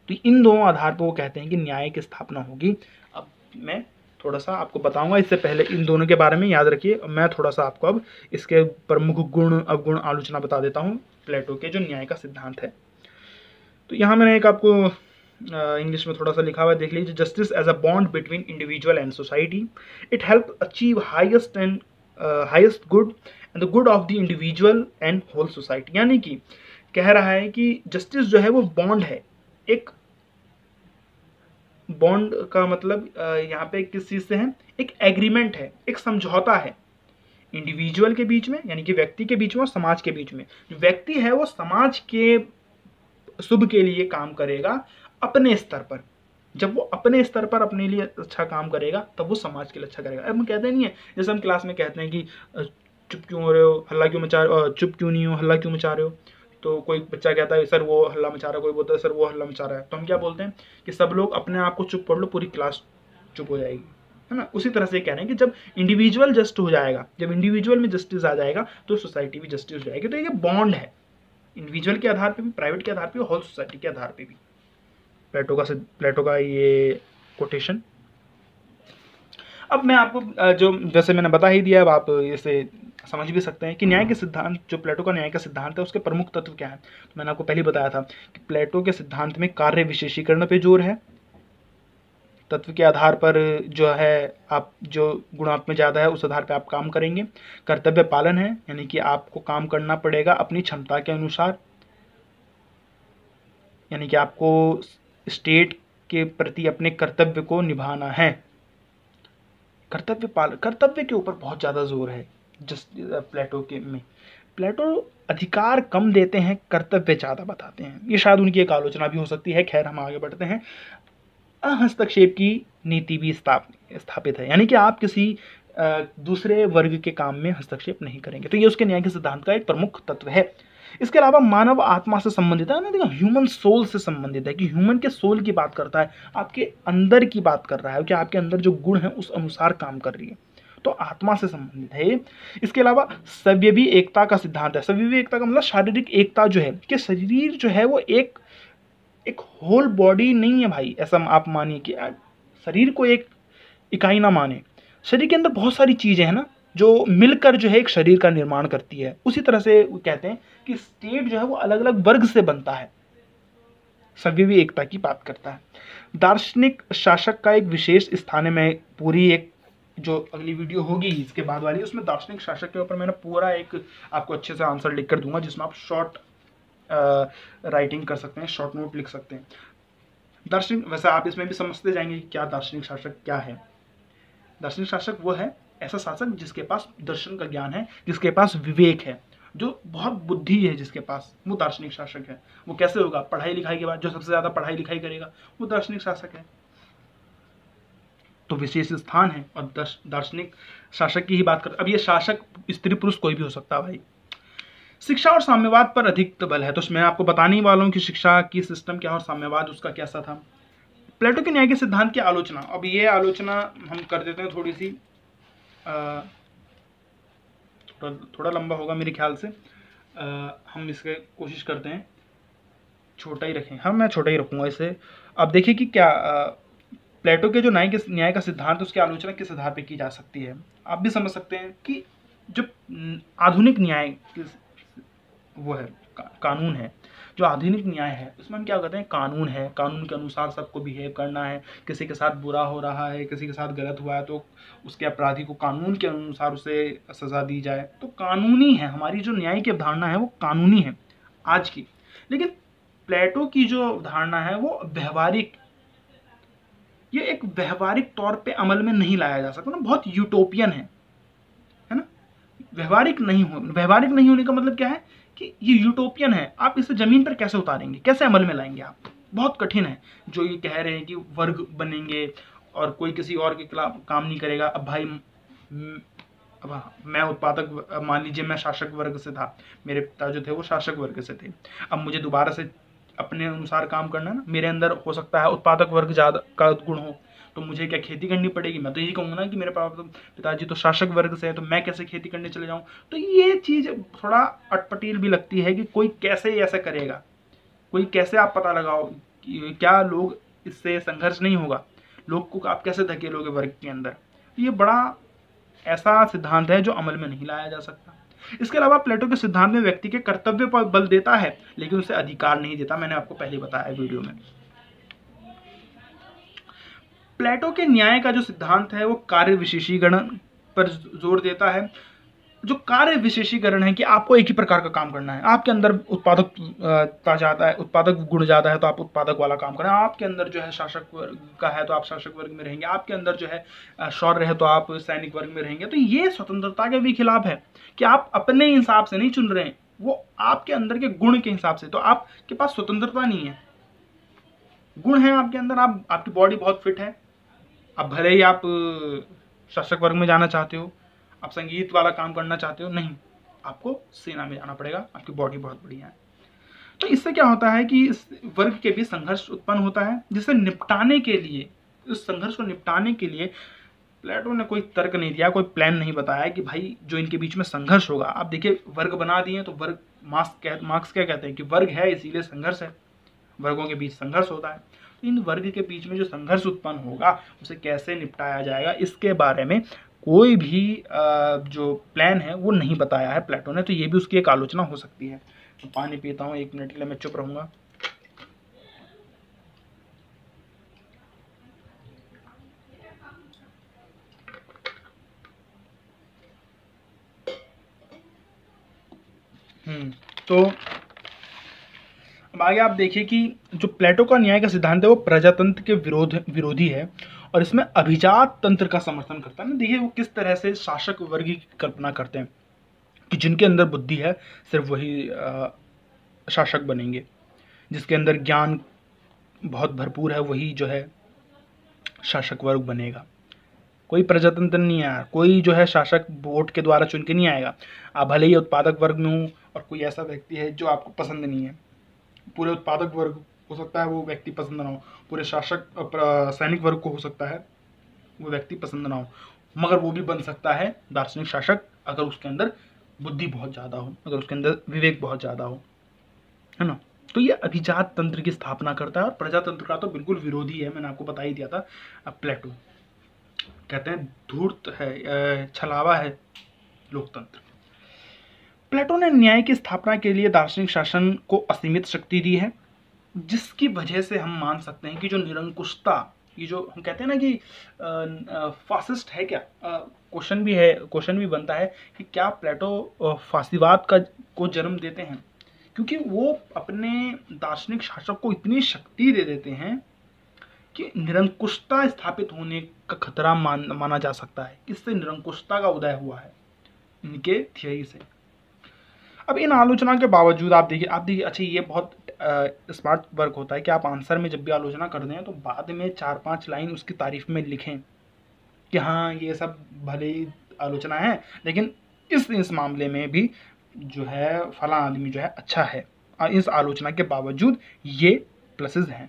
तो इन दोनों आधार पर वो कहते हैं कि न्याय की स्थापना होगी। अब मैं थोड़ा सा आपको बताऊंगा, इससे पहले इन दोनों के बारे में याद रखिए। मैं थोड़ा सा आपको अब इसके प्रमुख गुण अवगुण आलोचना बता देता हूँ प्लेटो के जो न्याय का सिद्धांत है। तो यहाँ मैंने एक आपको इंग्लिश में थोड़ा सा लिखा हुआ है, देख लीजिए। Justice as a bond between individual and society, it help achieve highest good and the good of the individual and whole society. यानी कि कह रहा है कि जस्टिस जो है वो बॉन्ड है। एक बॉन्ड का मतलब यहाँ पे किस चीज से है? एक एग्रीमेंट है, एक समझौता है इंडिविजुअल के बीच में यानी कि व्यक्ति के बीच में और समाज के बीच में। जो व्यक्ति है वो समाज के शुभ के लिए काम करेगा अपने स्तर पर। जब वो अपने स्तर पर अपने लिए अच्छा काम करेगा तब वो समाज के लिए अच्छा करेगा। अब हम कहते नहीं है, जैसे हम क्लास में कहते हैं कि चुप क्यों हो रहे हो, हल्ला क्यों मचा रहे हो, चुप क्यों नहीं हो, हल्ला क्यों मचा रहे हो। तो कोई बच्चा कहता है सर वो हल्ला मचा रहा है, कोई बोलता है सर वो हल्ला मचा रहा है। तो हम क्या बोलते हैं कि सब लोग अपने आप को चुप कर लो, पूरी क्लास चुप हो जाएगी, है ना। उसी तरह से कह रहे हैं कि जब इंडिविजुअल जस्ट हो जाएगा, जब इंडिविजुअल में जस्टिस आ जाएगा तो सोसाइटी भी जस्टिस हो जाएगी। तो ये बॉन्ड है इंडिविजुअल के आधार पे भी, प्राइवेट के आधार पे, होल सोसाइटी के आधार पे भी। प्लेटो का ये कोटेशन। अब मैं आपको जो जैसे मैंने बता ही दिया, अब आप इसे समझ भी सकते हैं कि न्याय के सिद्धांत, जो प्लेटो का न्याय का सिद्धांत है उसके प्रमुख तत्व क्या है। तो मैंने आपको पहले बताया था कि प्लेटो के सिद्धांत में कार्य विशेषीकरण पे जोर है। तत्व के आधार पर जो है आप जो गुण आप में ज़्यादा है उस आधार पर आप काम करेंगे। कर्तव्य पालन है, यानी कि आपको काम करना पड़ेगा अपनी क्षमता के अनुसार, यानी कि आपको स्टेट के प्रति अपने कर्तव्य को निभाना है। कर्तव्य के ऊपर बहुत ज़्यादा जोर है प्लेटो के में। प्लेटो अधिकार कम देते हैं, कर्तव्य ज़्यादा बताते हैं। ये शायद उनकी एक आलोचना भी हो सकती है। खैर, हम आगे बढ़ते हैं। हस्तक्षेप की नीति भी स्थापित है, यानी कि आप किसी दूसरे वर्ग के काम में हस्तक्षेप नहीं करेंगे। तो ये उसके न्याय के सिद्धांत का एक प्रमुख तत्व है। इसके अलावा मानव आत्मा से संबंधित है ना, देखो ह्यूमन सोल से संबंधित है कि ह्यूमन के सोल की बात करता है, आपके अंदर की बात कर रहा है कि आपके अंदर जो गुण है उस अनुसार काम कर रही है, तो आत्मा से संबंधित है। इसके अलावा सव्यवी एकता का सिद्धांत है। सव्यवी एकता का मतलब शारीरिक एकता जो है, कि शरीर जो है वो एक होल बॉडी नहीं है भाई। ऐसा आप मानिए कि शरीर को एक इकाई ना माने, शरीर के अंदर बहुत सारी चीजें हैं ना जो मिलकर जो है एक शरीर का निर्माण करती है। उसी तरह से वो कहते हैं कि स्टेट जो है वो अलग अलग वर्ग से बनता है, सव्यवी एकता की बात करता है। दार्शनिक शासक का एक विशेष स्थान है। मैं पूरी एक जो अगली वीडियो होगी इसके बाद वाली, उसमें दार्शनिक शासक के ऊपर मैंने पूरा एक आपको अच्छे से आंसर लिख कर दूंगा, जिसमें आप शॉर्ट राइटिंग कर सकते हैं, शॉर्ट नोट लिख सकते हैं। दार्शनिक, वैसे आप इसमें भी समझते जाएंगे कि क्या दार्शनिक शासक क्या है। दार्शनिक शासक वो है ऐसा शासक जिसके पास दर्शन का ज्ञान है, जिसके पास विवेक है, जो बहुत बुद्धि है जिसके पास, वो दार्शनिक शासक है। वो कैसे होगा? पढ़ाई लिखाई के बाद जो सबसे ज्यादा पढ़ाई लिखाई करेगा वो दार्शनिक शासक है। तो विशेष स्थान है और दार्शनिक शासक की ही बात कर। अब ये शासक स्त्री पुरुष कोई भी हो सकता है भाई। शिक्षा और साम्यवाद पर अधिक बल है, तो मैं आपको बताने ही वाला हूँ कि शिक्षा की सिस्टम क्या और साम्यवाद उसका कैसा था। प्लेटो के न्याय के सिद्धांत की आलोचना, अब ये आलोचना हम कर देते हैं थोड़ी सी, थोड़ा लंबा होगा मेरे ख्याल से। हम इसके कोशिश करते हैं छोटा ही रखें। हाँ, मैं छोटा ही रखूँगा इसे। अब देखिए कि क्या प्लेटो के जो न्याय का सिद्धांत, उसकी आलोचना किस आधार पर की जा सकती है। आप भी समझ सकते हैं कि जो आधुनिक न्याय वो है, कानून है, जो आधुनिक न्याय है उसमें हम क्या कहते हैं, कानून है, कानून के अनुसार सबको बिहेव करना है। किसी के साथ बुरा हो रहा है, किसी के साथ गलत हुआ है तो उसके अपराधी को कानून के अनुसार उसे सजा दी जाए। तो कानूनी है, हमारी जो न्याय की अवधारणा है वो कानूनी है आज की। लेकिन प्लेटो की जो अवधारणा है वो व्यवहारिक, ये एक व्यवहारिक तौर पे अमल में नहीं लाया जा सकता ना, बहुत यूटोपियन है ना। व्यवहारिक नहीं होने का मतलब क्या है कि ये यूटोपियन है। आप इसे जमीन पर कैसे उतारेंगे, कैसे अमल में लाएंगे? आप बहुत कठिन है। जो ये कह रहे हैं कि वर्ग बनेंगे और कोई किसी और के खिलाफ काम नहीं करेगा। अब भाई अब मैं उत्पादक, मान लीजिए मैं शासक वर्ग से था, मेरे पिता जो थे वो शासक वर्ग से थे। अब मुझे दोबारा से अपने अनुसार काम करना ना, मेरे अंदर हो सकता है उत्पादक वर्ग ज़्यादा का गुण हो, तो मुझे क्या खेती करनी पड़ेगी? मैं तो यही कहूँगा ना कि मेरे पिताजी तो शासक वर्ग से हैं, तो मैं कैसे खेती करने चले जाऊँ? तो ये चीज़ थोड़ा अटपटील भी लगती है कि कोई कैसे ऐसा करेगा, कोई कैसे आप पता लगाओ कि क्या लोग इससे संघर्ष नहीं होगा, लोग को आप कैसे धकेलोगे वर्ग के अंदर। ये बड़ा ऐसा सिद्धांत है जो अमल में नहीं लाया जा सकता। इसके अलावा प्लेटो के सिद्धांत में व्यक्ति के कर्तव्य पर बल देता है लेकिन उसे अधिकार नहीं देता। मैंने आपको पहले बताया वीडियो में। प्लेटो के न्याय का जो सिद्धांत है वो कार्य विशेषीकरण पर जोर देता है। जो कार्य विशेषीकरण है कि आपको एक ही प्रकार का काम करना है। आपके अंदर उत्पादकता ज्यादा है, उत्पादक गुण ज्यादा है तो आप उत्पादक वाला काम करें। आपके अंदर जो है शासक वर्ग का है तो आप शासक वर्ग में रहेंगे। आपके अंदर जो है शौर्य है तो आप सैनिक वर्ग में रहेंगे। तो ये स्वतंत्रता के भी खिलाफ है कि आप अपने हिसाब से नहीं चुन रहे हैं, वो आपके अंदर के गुण के हिसाब से। तो आपके पास स्वतंत्रता नहीं है, गुण है आपके अंदर। आपकी बॉडी बहुत फिट है, अब भले ही आप शासक वर्ग में जाना चाहते हो, आप संगीत वाला काम करना चाहते हो, नहीं, आपको सेना में जाना पड़ेगा, आपकी बॉडी बहुत बढ़िया है। तो इससे क्या होता है कि इस वर्ग के बीच संघर्ष उत्पन्न होता है, जिसे निपटाने के लिए, इस संघर्ष को निपटाने के लिए प्लेटो ने कोई तर्क नहीं दिया, कोई प्लान नहीं बताया कि भाई जो इनके बीच में संघर्ष होगा। आप देखिए वर्ग बना दिए तो वर्ग, मार्क्स क्या कहते हैं कि वर्ग है इसीलिए संघर्ष है, वर्गों के बीच संघर्ष होता है। इन वर्ग के बीच में जो संघर्ष उत्पन्न होगा उसे कैसे निपटाया जाएगा, इसके बारे में कोई भी जो प्लान है वो नहीं बताया है प्लेटो ने। तो ये भी उसकी एक आलोचना हो सकती है। तो पानी पीता हूँ, 1 मिनट के लिए मैं चुप रहूंगा। तो अब आगे आप देखिए कि जो प्लेटो का न्याय का सिद्धांत है वो प्रजातंत्र के विरोधी है और इसमें अभिजात तंत्र का समर्थन करता है ना। देखिए वो किस तरह से शासक वर्ग की कल्पना करते हैं कि जिनके अंदर बुद्धि है सिर्फ वही शासक बनेंगे, जिसके अंदर ज्ञान बहुत भरपूर है वही जो है शासक वर्ग बनेगा। कोई प्रजातंत्र नहीं आया, कोई जो है शासक वोट के द्वारा चुन के नहीं आएगा। आप भले ही उत्पादक वर्ग में हो और कोई ऐसा व्यक्ति है जो आपको पसंद नहीं है, पूरे उत्पादक वर्ग हो सकता है वो व्यक्ति पसंद ना हो, पूरे शासक सैनिक वर्ग को हो सकता है वो व्यक्ति पसंद ना हो, मगर वो भी बन सकता है दार्शनिक शासक अगर उसके अंदर बुद्धि बहुत ज़्यादा हो, अगर उसके अंदर विवेक बहुत ज़्यादा हो, है ना। तो ये अभिजात तंत्र की स्थापना करता है और प्रजातंत्र का तो बिल्कुल विरोधी है। मैंने आपको बता ही दिया था। अब प्लेटो कहते हैं धूर्त है, छलावा है लोकतंत्र। प्लेटो ने न्याय की स्थापना के लिए दार्शनिक शासन को असीमित शक्ति दी है, जिसकी वजह से हम मान सकते हैं कि जो निरंकुशता, ये जो हम कहते हैं ना कि फासिस्ट है क्या, क्वेश्चन भी बनता है कि क्या प्लेटो फासीवाद को जन्म देते हैं, क्योंकि वो अपने दार्शनिक शासक को इतनी शक्ति दे देते हैं कि निरंकुशता स्थापित होने का खतरा माना जा सकता है। किससे? निरंकुशता का उदय हुआ है इनके थियरी से। अब इन आलोचना के बावजूद आप देखिए अच्छा, ये बहुत स्मार्ट वर्क होता है कि आप आंसर में जब भी आलोचना कर दें तो बाद में 4-5 लाइन उसकी तारीफ में लिखें कि हाँ ये सब भले ही आलोचना है, लेकिन इस मामले में भी जो है फला आदमी जो है अच्छा है, और इस आलोचना के बावजूद ये प्लसेस हैं।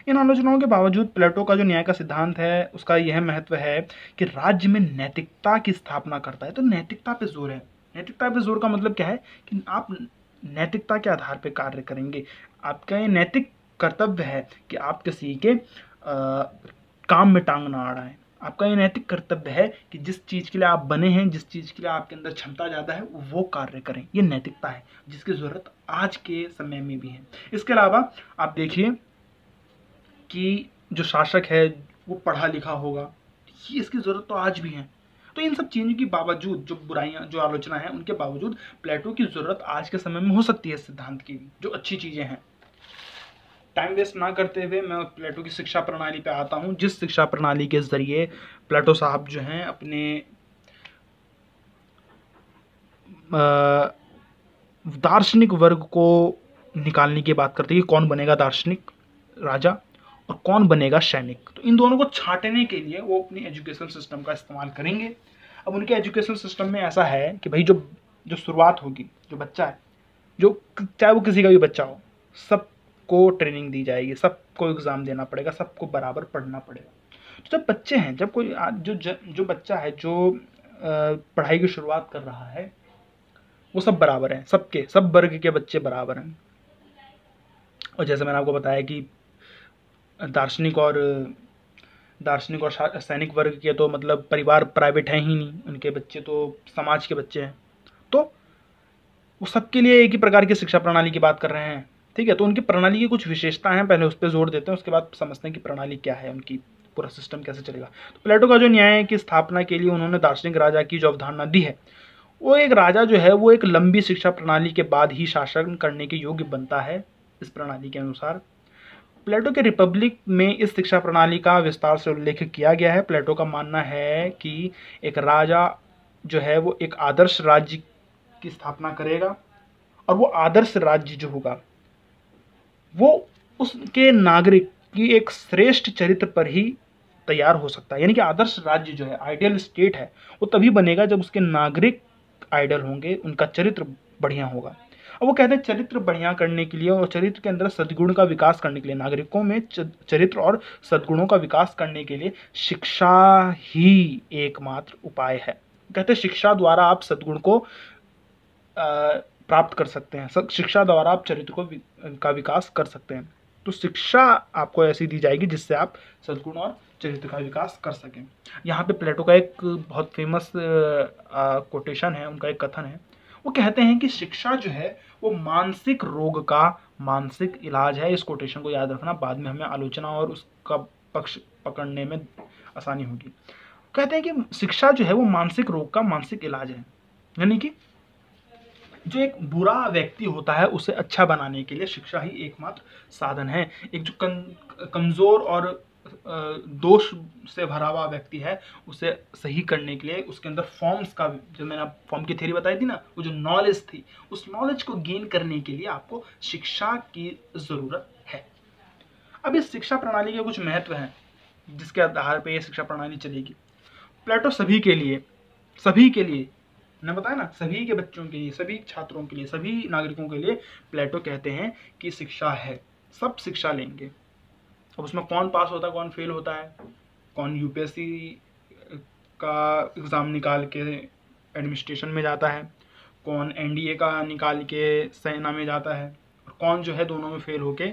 इन आलोचनाओं के बावजूद प्लेटो का जो न्याय का सिद्धांत है उसका यह महत्व है कि राज्य में नैतिकता की स्थापना करता है। तो नैतिकता पे जोर है। नैतिकता पे जोर का मतलब क्या है कि आप नैतिकता के आधार पे कार्य करेंगे। आपका ये नैतिक कर्तव्य है कि आप किसी के काम में टांग ना अड़ाएं। आपका ये नैतिक कर्तव्य है कि जिस चीज़ के लिए आप बने हैं, जिस चीज़ के लिए आपके अंदर क्षमता ज़्यादा है, वो कार्य करें। ये नैतिकता है जिसकी ज़रूरत आज के समय में भी है। इसके अलावा आप देखिए कि जो शासक है वो पढ़ा लिखा होगा, ये इसकी ज़रूरत तो आज भी है। तो इन सब चीज़ों के बावजूद, जो बुराइयां, जो आलोचना है, उनके बावजूद प्लेटो की ज़रूरत आज के समय में हो सकती है सिद्धांत की भी, जो अच्छी चीज़ें हैं। टाइम वेस्ट ना करते हुए मैं प्लेटो की शिक्षा प्रणाली पे आता हूँ, जिस शिक्षा प्रणाली के ज़रिए प्लेटो साहब जो हैं अपने दार्शनिक वर्ग को निकालने की बात करते हैं कि कौन बनेगा दार्शनिक राजा और कौन बनेगा सैनिक। तो इन दोनों को छांटने के लिए वो अपनी एजुकेशन सिस्टम का इस्तेमाल करेंगे। अब उनके एजुकेशन सिस्टम में ऐसा है कि भाई जो शुरुआत होगी, जो बच्चा है, जो चाहे वो किसी का भी बच्चा हो, सबको ट्रेनिंग दी जाएगी, सबको एग्ज़ाम देना पड़ेगा, सबको बराबर पढ़ना पड़ेगा। तो जब बच्चे हैं, जब कोई जो बच्चा है जो पढ़ाई की शुरुआत कर रहा है, वो सब बराबर हैं, सब वर्ग के बच्चे बराबर हैं। और जैसे मैंने आपको बताया कि दार्शनिक और सैनिक वर्ग के तो मतलब परिवार प्राइवेट है ही नहीं, उनके बच्चे तो समाज के बच्चे हैं। तो वो सबके लिए एक ही प्रकार की शिक्षा प्रणाली की बात कर रहे हैं, ठीक है। तो उनकी प्रणाली की कुछ विशेषता हैं, पहले उस पर जोर देते हैं, उसके बाद समझते हैं कि प्रणाली क्या है, उनकी पूरा सिस्टम कैसे चलेगा। तो प्लेटो का जो न्याय की स्थापना के लिए उन्होंने दार्शनिक राजा की जो अवधारणा दी है, वो एक राजा जो है वो एक लंबी शिक्षा प्रणाली के बाद ही शासन करने के योग्य बनता है। इस प्रणाली के अनुसार प्लेटो के रिपब्लिक में इस शिक्षा प्रणाली का विस्तार से उल्लेख किया गया है। प्लेटो का मानना है कि एक राजा जो है वो एक आदर्श राज्य की स्थापना करेगा, और वो आदर्श राज्य जो होगा वो उसके नागरिक की एक श्रेष्ठ चरित्र पर ही तैयार हो सकता है। यानी कि आदर्श राज्य जो है, आइडियल स्टेट है, वो तभी बनेगा जब उसके नागरिक आइडियल होंगे, उनका चरित्र बढ़िया होगा। अब वो कहते हैं चरित्र बढ़िया करने के लिए और चरित्र के अंदर सद्गुण का विकास करने के लिए, नागरिकों में चरित्र और सद्गुणों का विकास करने के लिए शिक्षा ही एकमात्र उपाय है। कहते हैं शिक्षा द्वारा आप सद्गुण को प्राप्त कर सकते हैं, शिक्षा द्वारा आप चरित्र का विकास कर सकते हैं। तो शिक्षा आपको ऐसी दी जाएगी जिससे आप सद्गुण और चरित्र का विकास कर सकें। यहाँ पे प्लेटो का एक बहुत फेमस कोटेशन है, उनका एक कथन है। वो कहते हैं कि शिक्षा जो है वो मानसिक रोग का मानसिक इलाज है। इस कोटेशन को याद रखना, बाद में हमें आलोचना और उसका पक्ष पकड़ने में आसानी होगी। कहते हैं कि शिक्षा जो है वो मानसिक रोग का मानसिक इलाज है। यानी कि जो एक बुरा व्यक्ति होता है उसे अच्छा बनाने के लिए शिक्षा ही एकमात्र साधन है। एक जो कमज़ोर और दोष से भरा हुआ व्यक्ति है उसे सही करने के लिए उसके अंदर फॉर्म्स का, जो मैंने फॉर्म की थ्योरी बताई थी ना, वो जो नॉलेज थी, उस नॉलेज को गेन करने के लिए आपको शिक्षा की ज़रूरत है। अब इस शिक्षा प्रणाली के कुछ महत्व हैं जिसके आधार पर यह शिक्षा प्रणाली चलेगी। प्लेटो सभी के लिए मैंने बताया ना, सभी के बच्चों के लिए, सभी छात्रों के लिए, सभी नागरिकों के लिए प्लेटो कहते हैं कि शिक्षा है, सब शिक्षा लेंगे। अब उसमें कौन पास होता है, कौन फेल होता है, कौन यूपीएससी का एग्ज़ाम निकाल के एडमिनिस्ट्रेशन में जाता है, कौन एनडीए का निकाल के सेना में जाता है, और कौन जो है दोनों में फेल होके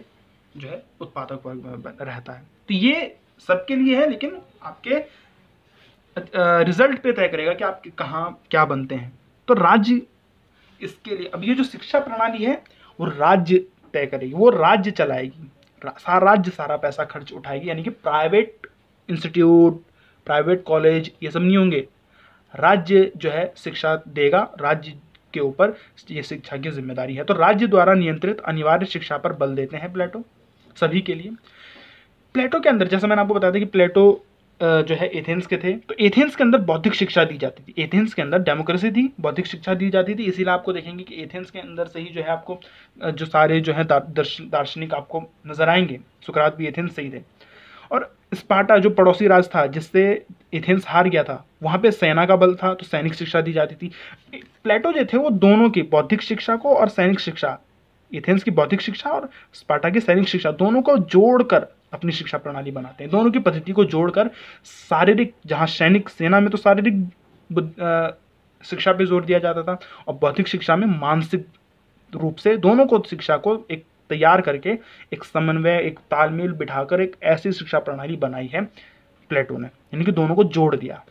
जो है उत्पादक वर्ग में रहता है। तो ये सबके लिए है, लेकिन आपके रिजल्ट पे तय करेगा कि आप कहाँ क्या बनते हैं। तो राज्य इसके लिए, अब ये जो शिक्षा प्रणाली है वो राज्य तय करेगी, वो राज्य चलाएगी, राज्य सारा पैसा खर्च उठाएगी। यानी कि प्राइवेट इंस्टीट्यूट, प्राइवेट कॉलेज ये सब नहीं होंगे, राज्य जो है शिक्षा देगा, राज्य के ऊपर ये शिक्षा की जिम्मेदारी है। तो राज्य द्वारा नियंत्रित अनिवार्य शिक्षा पर बल देते हैं प्लेटो सभी के लिए। प्लेटो के अंदर जैसा मैंने आपको बताया था कि प्लेटो जो है एथेंस के थे, तो एथेंस के अंदर बौद्धिक शिक्षा दी जाती थी। एथेंस के अंदर डेमोक्रेसी थी, बौद्धिक शिक्षा दी जाती थी। इसीलिए आपको देखेंगे कि एथेंस के अंदर से ही जो है आपको जो सारे जो है दार्शनिक आपको नजर आएंगे। सुकरात भी एथेंस से ही थे। और स्पार्टा जो पड़ोसी राज था जिससे एथेंस हार गया था, वहाँ पे सेना का बल था, तो सैनिक शिक्षा दी जाती थी। प्लेटो जो थे वो दोनों की बौद्धिक शिक्षा को और सैनिक शिक्षा, एथेंस की बौद्धिक शिक्षा और स्पार्टा की सैनिक शिक्षा, दोनों को जोड़कर अपनी शिक्षा प्रणाली बनाते हैं। दोनों की पद्धति को जोड़कर शारीरिक, जहाँ सैनिक सेना में तो शारीरिक शिक्षा पे जोर दिया जाता था, और बौद्धिक शिक्षा में मानसिक रूप से दोनों को शिक्षा को एक तैयार करके एक समन्वय, एक तालमेल बिठाकर एक ऐसी शिक्षा प्रणाली बनाई है प्लेटो ने, यानी कि दोनों को जोड़ दिया।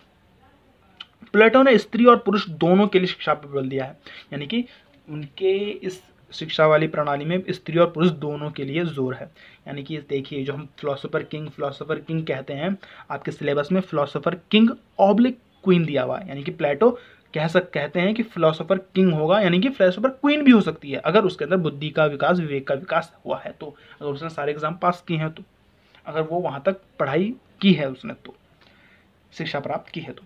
प्लेटो ने स्त्री और पुरुष दोनों के लिए शिक्षा पर बल दिया है, यानी कि उनके इस शिक्षा वाली प्रणाली में स्त्री और पुरुष दोनों के लिए जोर है। यानी कि देखिए, जो हम फिलोसोफर किंग कहते हैं, आपके सिलेबस में फिलोसोफर किंग ऑब्लिक क्वीन दिया हुआ है। यानी कि प्लेटो कहते हैं कि फिलोसोफर किंग होगा, यानी कि फिलोसोफर क्वीन भी हो सकती है अगर उसके अंदर बुद्धि का विकास, विवेक का विकास हुआ है, तो अगर उसने सारे एग्जाम पास किए हैं, तो अगर वो वहां तक पढ़ाई की है, उसने तो शिक्षा प्राप्त की है। तो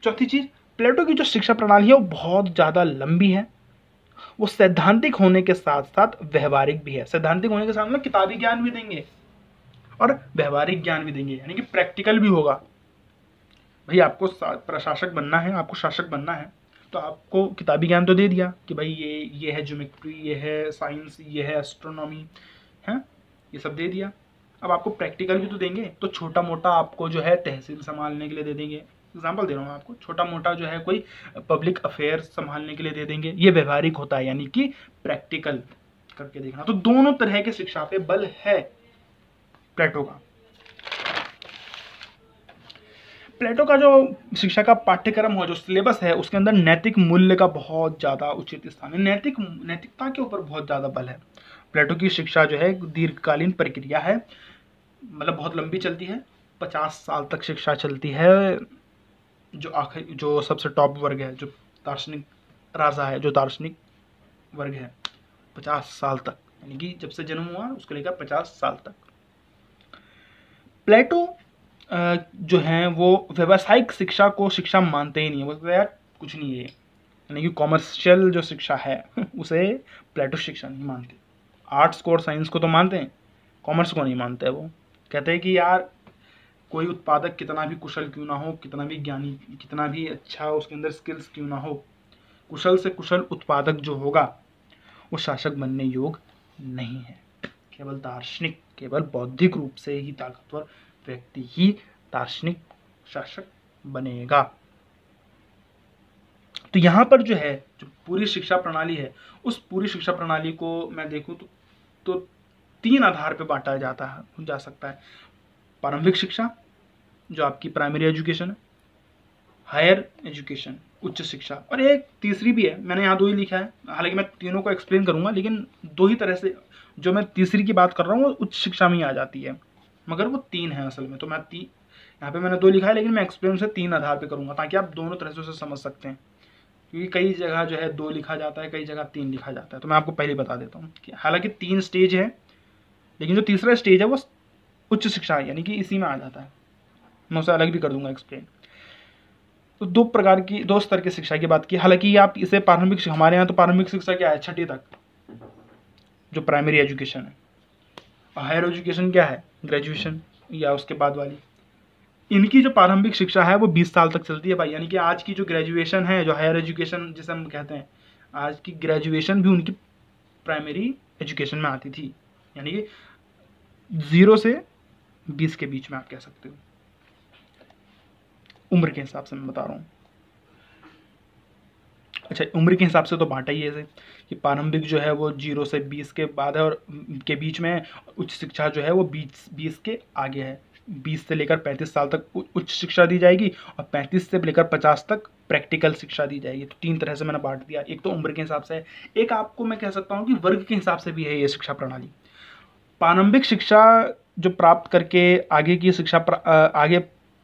चौथी चीज, प्लेटो की जो शिक्षा प्रणाली है वो बहुत ज्यादा लंबी है। वो सैद्धांतिक होने के साथ साथ व्यवहारिक भी है। सैद्धांतिक होने के साथ में किताबी ज्ञान भी देंगे और व्यवहारिक ज्ञान भी देंगे, यानी कि प्रैक्टिकल भी होगा। भाई आपको प्रशासक बनना है, आपको शासक बनना है, तो आपको किताबी ज्ञान तो दे दिया कि भाई ये है ज्योमेट्री, ये है साइंस, ये है एस्ट्रोनॉमी, है, ये सब दे दिया। अब आपको प्रैक्टिकल भी तो देंगे। तो छोटा मोटा आपको जो है तहसील संभालने के लिए दे देंगे, एग्जाम्पल दे रहा हूँ आपको, छोटा मोटा जो है कोई पब्लिक अफेयर संभालने के लिए दे देंगे। ये व्यवहारिक होता है, यानी कि प्रैक्टिकल करके देखना। तो दोनों तरह के शिक्षा पे बल है प्लेटो का। प्लेटो का जो शिक्षा का पाठ्यक्रम हो, जो सिलेबस है, उसके अंदर नैतिक मूल्य का बहुत ज़्यादा उचित स्थान है। नैतिकता के ऊपर बहुत ज़्यादा बल है। प्लेटो की शिक्षा जो है दीर्घकालीन प्रक्रिया है, मतलब बहुत लंबी चलती है, 50 साल तक शिक्षा चलती है। जो सबसे टॉप वर्ग है, जो दार्शनिक राजा है, जो दार्शनिक वर्ग है, 50 साल तक, यानी कि जब से जन्म हुआ उसको लेकर 50 साल तक। प्लेटो जो है वो व्यावसायिक शिक्षा को शिक्षा मानते ही नहीं है। वो यार कुछ नहीं है, यानी कि कॉमर्शियल जो शिक्षा है उसे प्लेटो शिक्षा नहीं मानते। आर्ट्स को और साइंस को तो मानते हैं, कॉमर्स को नहीं मानते। वो कहते हैं कि यार कोई उत्पादक कितना भी कुशल क्यों ना हो, कितना भी ज्ञानी, कितना भी अच्छा उसके अंदर स्किल्स क्यों ना हो, कुशल से कुशल उत्पादक जो होगा वो शासक बनने योग्य नहीं है। केवल दार्शनिक, केवल बौद्धिक रूप से ही ताकतवर व्यक्ति ही दार्शनिक शासक बनेगा। तो यहाँ पर जो है, जो पूरी शिक्षा प्रणाली है, उस पूरी शिक्षा प्रणाली को मैं देखूँ तो 3 आधार पे बांटा जा सकता है। प्रारंभिक शिक्षा, जो आपकी प्राइमरी एजुकेशन है, हायर एजुकेशन, उच्च शिक्षा, और एक तीसरी भी है, मैंने यहाँ 2 ही लिखा है। हालांकि मैं तीनों को एक्सप्लेन करूंगा, लेकिन 2 ही तरह से जो मैं तीसरी की बात कर रहा हूँ वो उच्च शिक्षा में ही आ जाती है, मगर वो 3 है असल में। तो मैं यहाँ पे मैंने 2 लिखा है, लेकिन मैं एक्सप्लेन उसे 3 आधार पे करूंगा, ताकि आप दोनों तरह से उसे समझ सकते हैं। क्योंकि कई जगह जो है 2 लिखा जाता है, कई जगह 3 लिखा जाता है। तो मैं आपको पहले बता देता हूँ कि हालांकि 3 स्टेज है, लेकिन जो तीसरा स्टेज है वो उच्च शिक्षा है, यानी कि इसी में आ जाता है। मैं उसे अलग भी कर दूंगा एक्सप्लेन। तो 2 स्तर की शिक्षा की बात की। हालांकि आप इसे प्रारंभिक, हमारे यहाँ तो प्रारंभिक शिक्षा क्या है, 6ठी तक, जो प्राइमरी एजुकेशन है। हायर एजुकेशन क्या है, ग्रेजुएशन या उसके बाद वाली। इनकी जो प्रारंभिक शिक्षा है वो 20 साल तक चलती है भाई। यानी कि आज की जो ग्रेजुएशन है, जो हायर एजुकेशन जिसे हम कहते हैं, आज की ग्रेजुएशन भी उनकी प्राइमरी एजुकेशन में आती थी। यानी कि 0 से 20 के बीच में आप कह सकते हो, उम्र के हिसाब से मैं बता रहा हूँ। अच्छा, उम्र के हिसाब से तो बांटा ही है ऐसे कि प्रारंभिक जो है वो 0 से 20 के बाद है, और के बीच में उच्च शिक्षा जो है वो 20 के आगे है। 20 से लेकर 35 साल तक उच्च शिक्षा दी जाएगी, और 35 से लेकर 50 तक प्रैक्टिकल शिक्षा दी जाएगी। तो 3 तरह से मैंने बांट दिया। एक तो उम्र के हिसाब से है, एक आपको मैं कह सकता हूँ कि वर्ग के हिसाब से भी है ये शिक्षा प्रणाली। प्रारंभिक शिक्षा जो प्राप्त करके आगे की शिक्षा आगे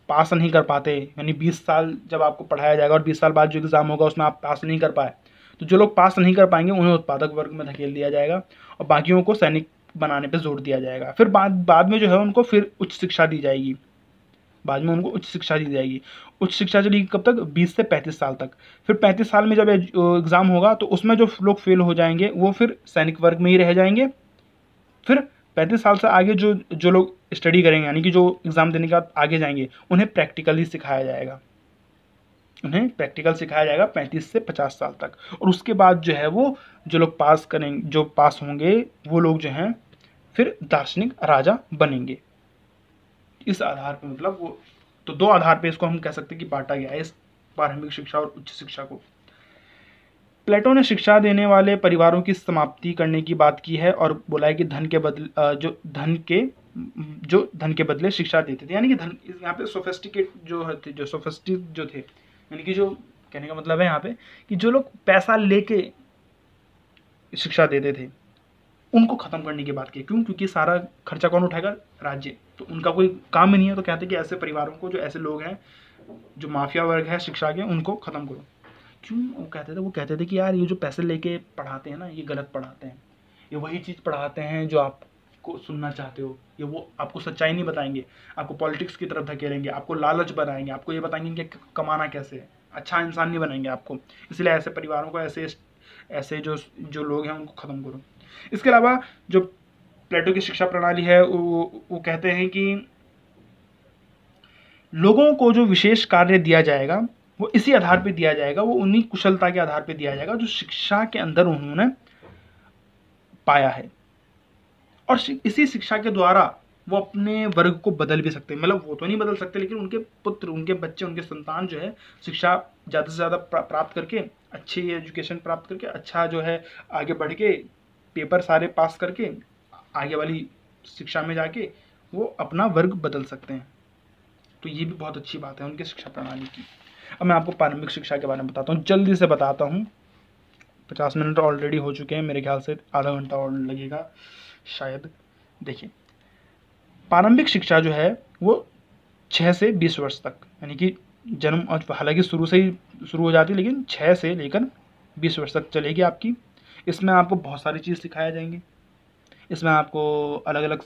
पास नहीं कर पाते, यानी 20 साल जब आपको पढ़ाया जाएगा और 20 साल बाद जो एग्ज़ाम होगा उसमें आप पास नहीं कर पाए, तो जो लोग पास नहीं कर पाएंगे उन्हें उत्पादक वर्ग में धकेल दिया जाएगा, और बाकियों को सैनिक बनाने पे जोर दिया जाएगा। फिर बाद में जो है उनको फिर उच्च शिक्षा दी जाएगी, बाद में उनको उच्च शिक्षा दी जाएगी। उच्च शिक्षा चलेगी कब तक? 20 से 35 साल तक। फिर 35 साल में जब एग्ज़ाम होगा तो उसमें जो लोग फेल हो जाएंगे वो फिर सैनिक वर्ग में ही रह जाएंगे। फिर 35 साल से आगे जो जो लोग स्टडी करेंगे, यानी कि जो एग्ज़ाम देने के बाद आगे जाएंगे, उन्हें प्रैक्टिकल ही सिखाया जाएगा, उन्हें प्रैक्टिकल सिखाया जाएगा 35 से 50 साल तक। और उसके बाद जो है वो जो लोग पास करेंगे, जो पास होंगे वो लोग जो हैं फिर दार्शनिक राजा बनेंगे। इस आधार पर मतलब वो तो दो आधार पे इसको हम कह सकते हैं कि बांटा गया है, इस प्रारंभिक शिक्षा और उच्च शिक्षा को। प्लेटो ने शिक्षा देने वाले परिवारों की समाप्ति करने की बात की है और बोला है कि धन के बदले शिक्षा देते थे, यानी कि धन, यहाँ पे सोफिस्टिकेट जो सोफिस्टिक जो थे, यानी कि जो कहने का मतलब है यहाँ पे कि जो लोग पैसा लेके शिक्षा देते थे उनको खत्म करने की बात की। क्यों? क्योंकि सारा खर्चा कौन उठाएगा? राज्य। तो उनका कोई काम ही नहीं है, तो कहते हैं कि ऐसे परिवारों को, जो ऐसे लोग हैं जो माफिया वर्ग है शिक्षा के, उनको खत्म करो। क्यों वो कहते थे कि यार ये जो पैसे लेके पढ़ाते हैं ना, ये गलत पढ़ाते हैं, ये वही चीज़ पढ़ाते हैं जो आपको सुनना चाहते हो, ये वो आपको सच्चाई नहीं बताएंगे, आपको पॉलिटिक्स की तरफ धकेलेंगे, आपको लालच बनाएंगे, आपको ये बताएंगे कि कमाना कैसे है, अच्छा इंसान नहीं बनाएंगे आपको। इसलिए ऐसे परिवारों को, ऐसे जो लोग हैं उनको ख़त्म करो। इसके अलावा जो प्लेटो की शिक्षा प्रणाली है वो कहते हैं कि लोगों को जो विशेष कार्य दिया जाएगा वो इसी आधार पर दिया जाएगा, वो उन्हीं कुशलता के आधार पर दिया जाएगा जो शिक्षा के अंदर उन्होंने पाया है। और इसी शिक्षा के द्वारा वो अपने वर्ग को बदल भी सकते हैं, मतलब वो तो नहीं बदल सकते, लेकिन उनके पुत्र, उनके बच्चे, उनके संतान जो है शिक्षा ज़्यादा से ज़्यादा प्राप्त करके, अच्छी एजुकेशन प्राप्त करके, अच्छा जो है आगे बढ़ के पेपर सारे पास करके आगे वाली शिक्षा में जाके वो अपना वर्ग बदल सकते हैं। तो ये भी बहुत अच्छी बात है उनकी शिक्षा प्रणाली की। अब मैं आपको प्रारंभिक शिक्षा के बारे में बताता हूँ, जल्दी से बताता हूँ। 50 मिनट ऑलरेडी हो चुके हैं, मेरे ख्याल से आधा घंटा और लगेगा शायद। देखिए, प्रारंभिक शिक्षा जो है वो 6 से 20 वर्ष तक, यानी कि जन्म, और हालांकि शुरू से ही शुरू हो जाती है, लेकिन 6 से लेकर 20 वर्ष तक चलेगी आपकी। इसमें आपको बहुत सारी चीज़ सिखाया जाएंगे, इसमें आपको अलग अलग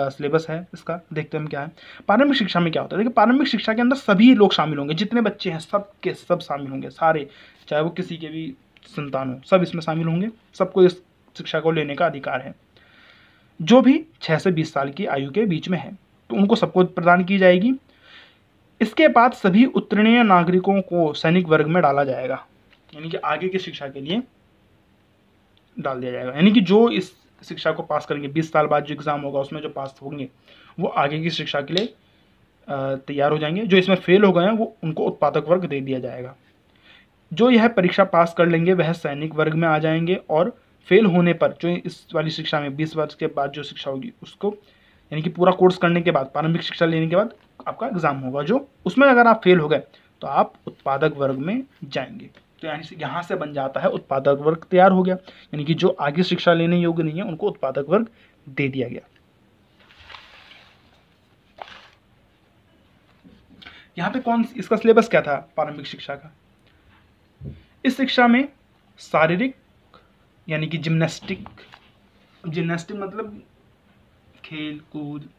सिलेबस है इसका। देखते हैं हम क्या है। प्रारंभिक शिक्षा में क्या होता है? देखिए, प्रारंभिक शिक्षा के अंदर सभी लोग शामिल होंगे, जितने बच्चे हैं सब के सब शामिल होंगे, सारे, चाहे वो किसी के भी संतान हो, सब इसमें शामिल होंगे। सबको इस शिक्षा को लेने का अधिकार है, जो भी 6 से 20 साल की आयु के बीच में है, तो उनको सबको प्रदान की जाएगी। इसके बाद सभी उत्तीर्ण नागरिकों को सैनिक वर्ग में डाला जाएगा, यानी कि आगे की शिक्षा के लिए डाल दिया जाएगा। यानी कि जो इस शिक्षा को पास करेंगे, 20 साल बाद जो एग्ज़ाम होगा उसमें जो पास होंगे वो आगे की शिक्षा के लिए तैयार हो जाएंगे। जो इसमें फेल हो गए हैं वो उनको उत्पादक वर्ग दे दिया जाएगा। जो यह परीक्षा पास कर लेंगे वह सैनिक वर्ग में आ जाएंगे, और फेल होने पर जो इस वाली शिक्षा में 20 वर्ष के बाद जो शिक्षा होगी उसको, यानी कि पूरा कोर्स करने के बाद, प्रारंभिक शिक्षा लेने के बाद आपका एग्ज़ाम होगा, जो उसमें अगर आप फेल हो गए तो आप उत्पादक वर्ग में जाएंगे। तो यानी यहाँ से बन जाता है उत्पादक वर्ग तैयार हो गया, यानी कि जो आगे शिक्षा लेने योग्य नहीं है उनको उत्पादक वर्ग दे दिया गया। यहाँ पे इसका सिलेबस क्या था प्रारंभिक शिक्षा का? इस शिक्षा में शारीरिक, यानी कि जिम्नास्टिक मतलब खेल कूद,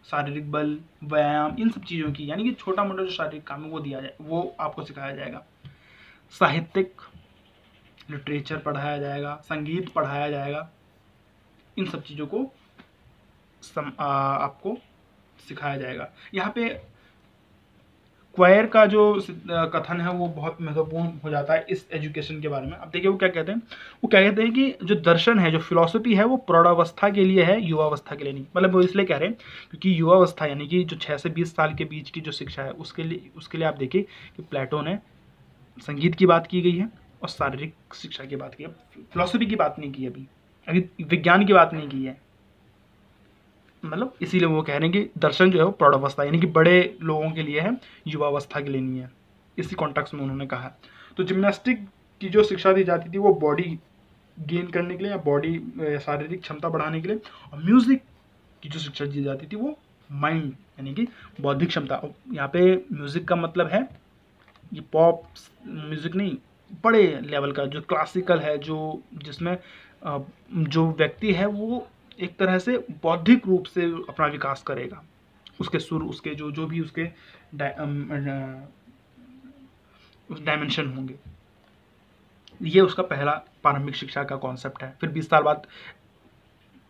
शारीरिक बल, व्यायाम, इन सब चीज़ों की, यानी कि छोटा मोटा जो शारीरिक काम है वो दिया जाए, वो आपको सिखाया जाएगा। साहित्यिक, लिटरेचर पढ़ाया जाएगा, संगीत पढ़ाया जाएगा, इन सब चीज़ों को आपको सिखाया जाएगा। यहाँ पे क्वायर का जो कथन है वो बहुत महत्वपूर्ण हो जाता है इस एजुकेशन के बारे में। अब देखिए वो क्या कहते हैं, कि जो दर्शन है, जो फिलॉसफी है, वो प्रौढ़ावस्था के लिए है, युवावस्था के लिए नहीं। मतलब वो इसलिए कह रहे हैं क्योंकि युवावस्था, यानी कि जो 6 से 20 साल के बीच की जो शिक्षा है उसके लिए आप देखिए कि प्लेटो ने संगीत की बात की गई है और शारीरिक शिक्षा की बात की है, फिलॉसफी की बात नहीं की है, अभी विज्ञान की बात नहीं की है। मतलब इसीलिए वो कह रहे हैं कि दर्शन जो है वो प्रौढ़ावस्था, यानी कि बड़े लोगों के लिए है, युवावस्था के लिए नहीं है। इसी कॉन्टेक्स्ट में उन्होंने कहा। तो जिम्नास्टिक की जो शिक्षा दी जाती थी वो बॉडी गेन करने के लिए, या बॉडी शारीरिक क्षमता बढ़ाने के लिए, और म्यूज़िक की जो शिक्षा दी जाती थी वो माइंड, यानी कि बौद्धिक क्षमता। यहाँ पे म्यूज़िक का मतलब है ये पॉप म्यूज़िक नहीं, बड़े लेवल का जो क्लासिकल है, जो जिसमें जो व्यक्ति है वो एक तरह से बौद्धिक रूप से अपना विकास करेगा। उसके सुर, उसके जो भी उसके उस डायमेंशन होंगे। ये उसका पहला प्रारंभिक शिक्षा का कॉन्सेप्ट है। फिर 20 साल बाद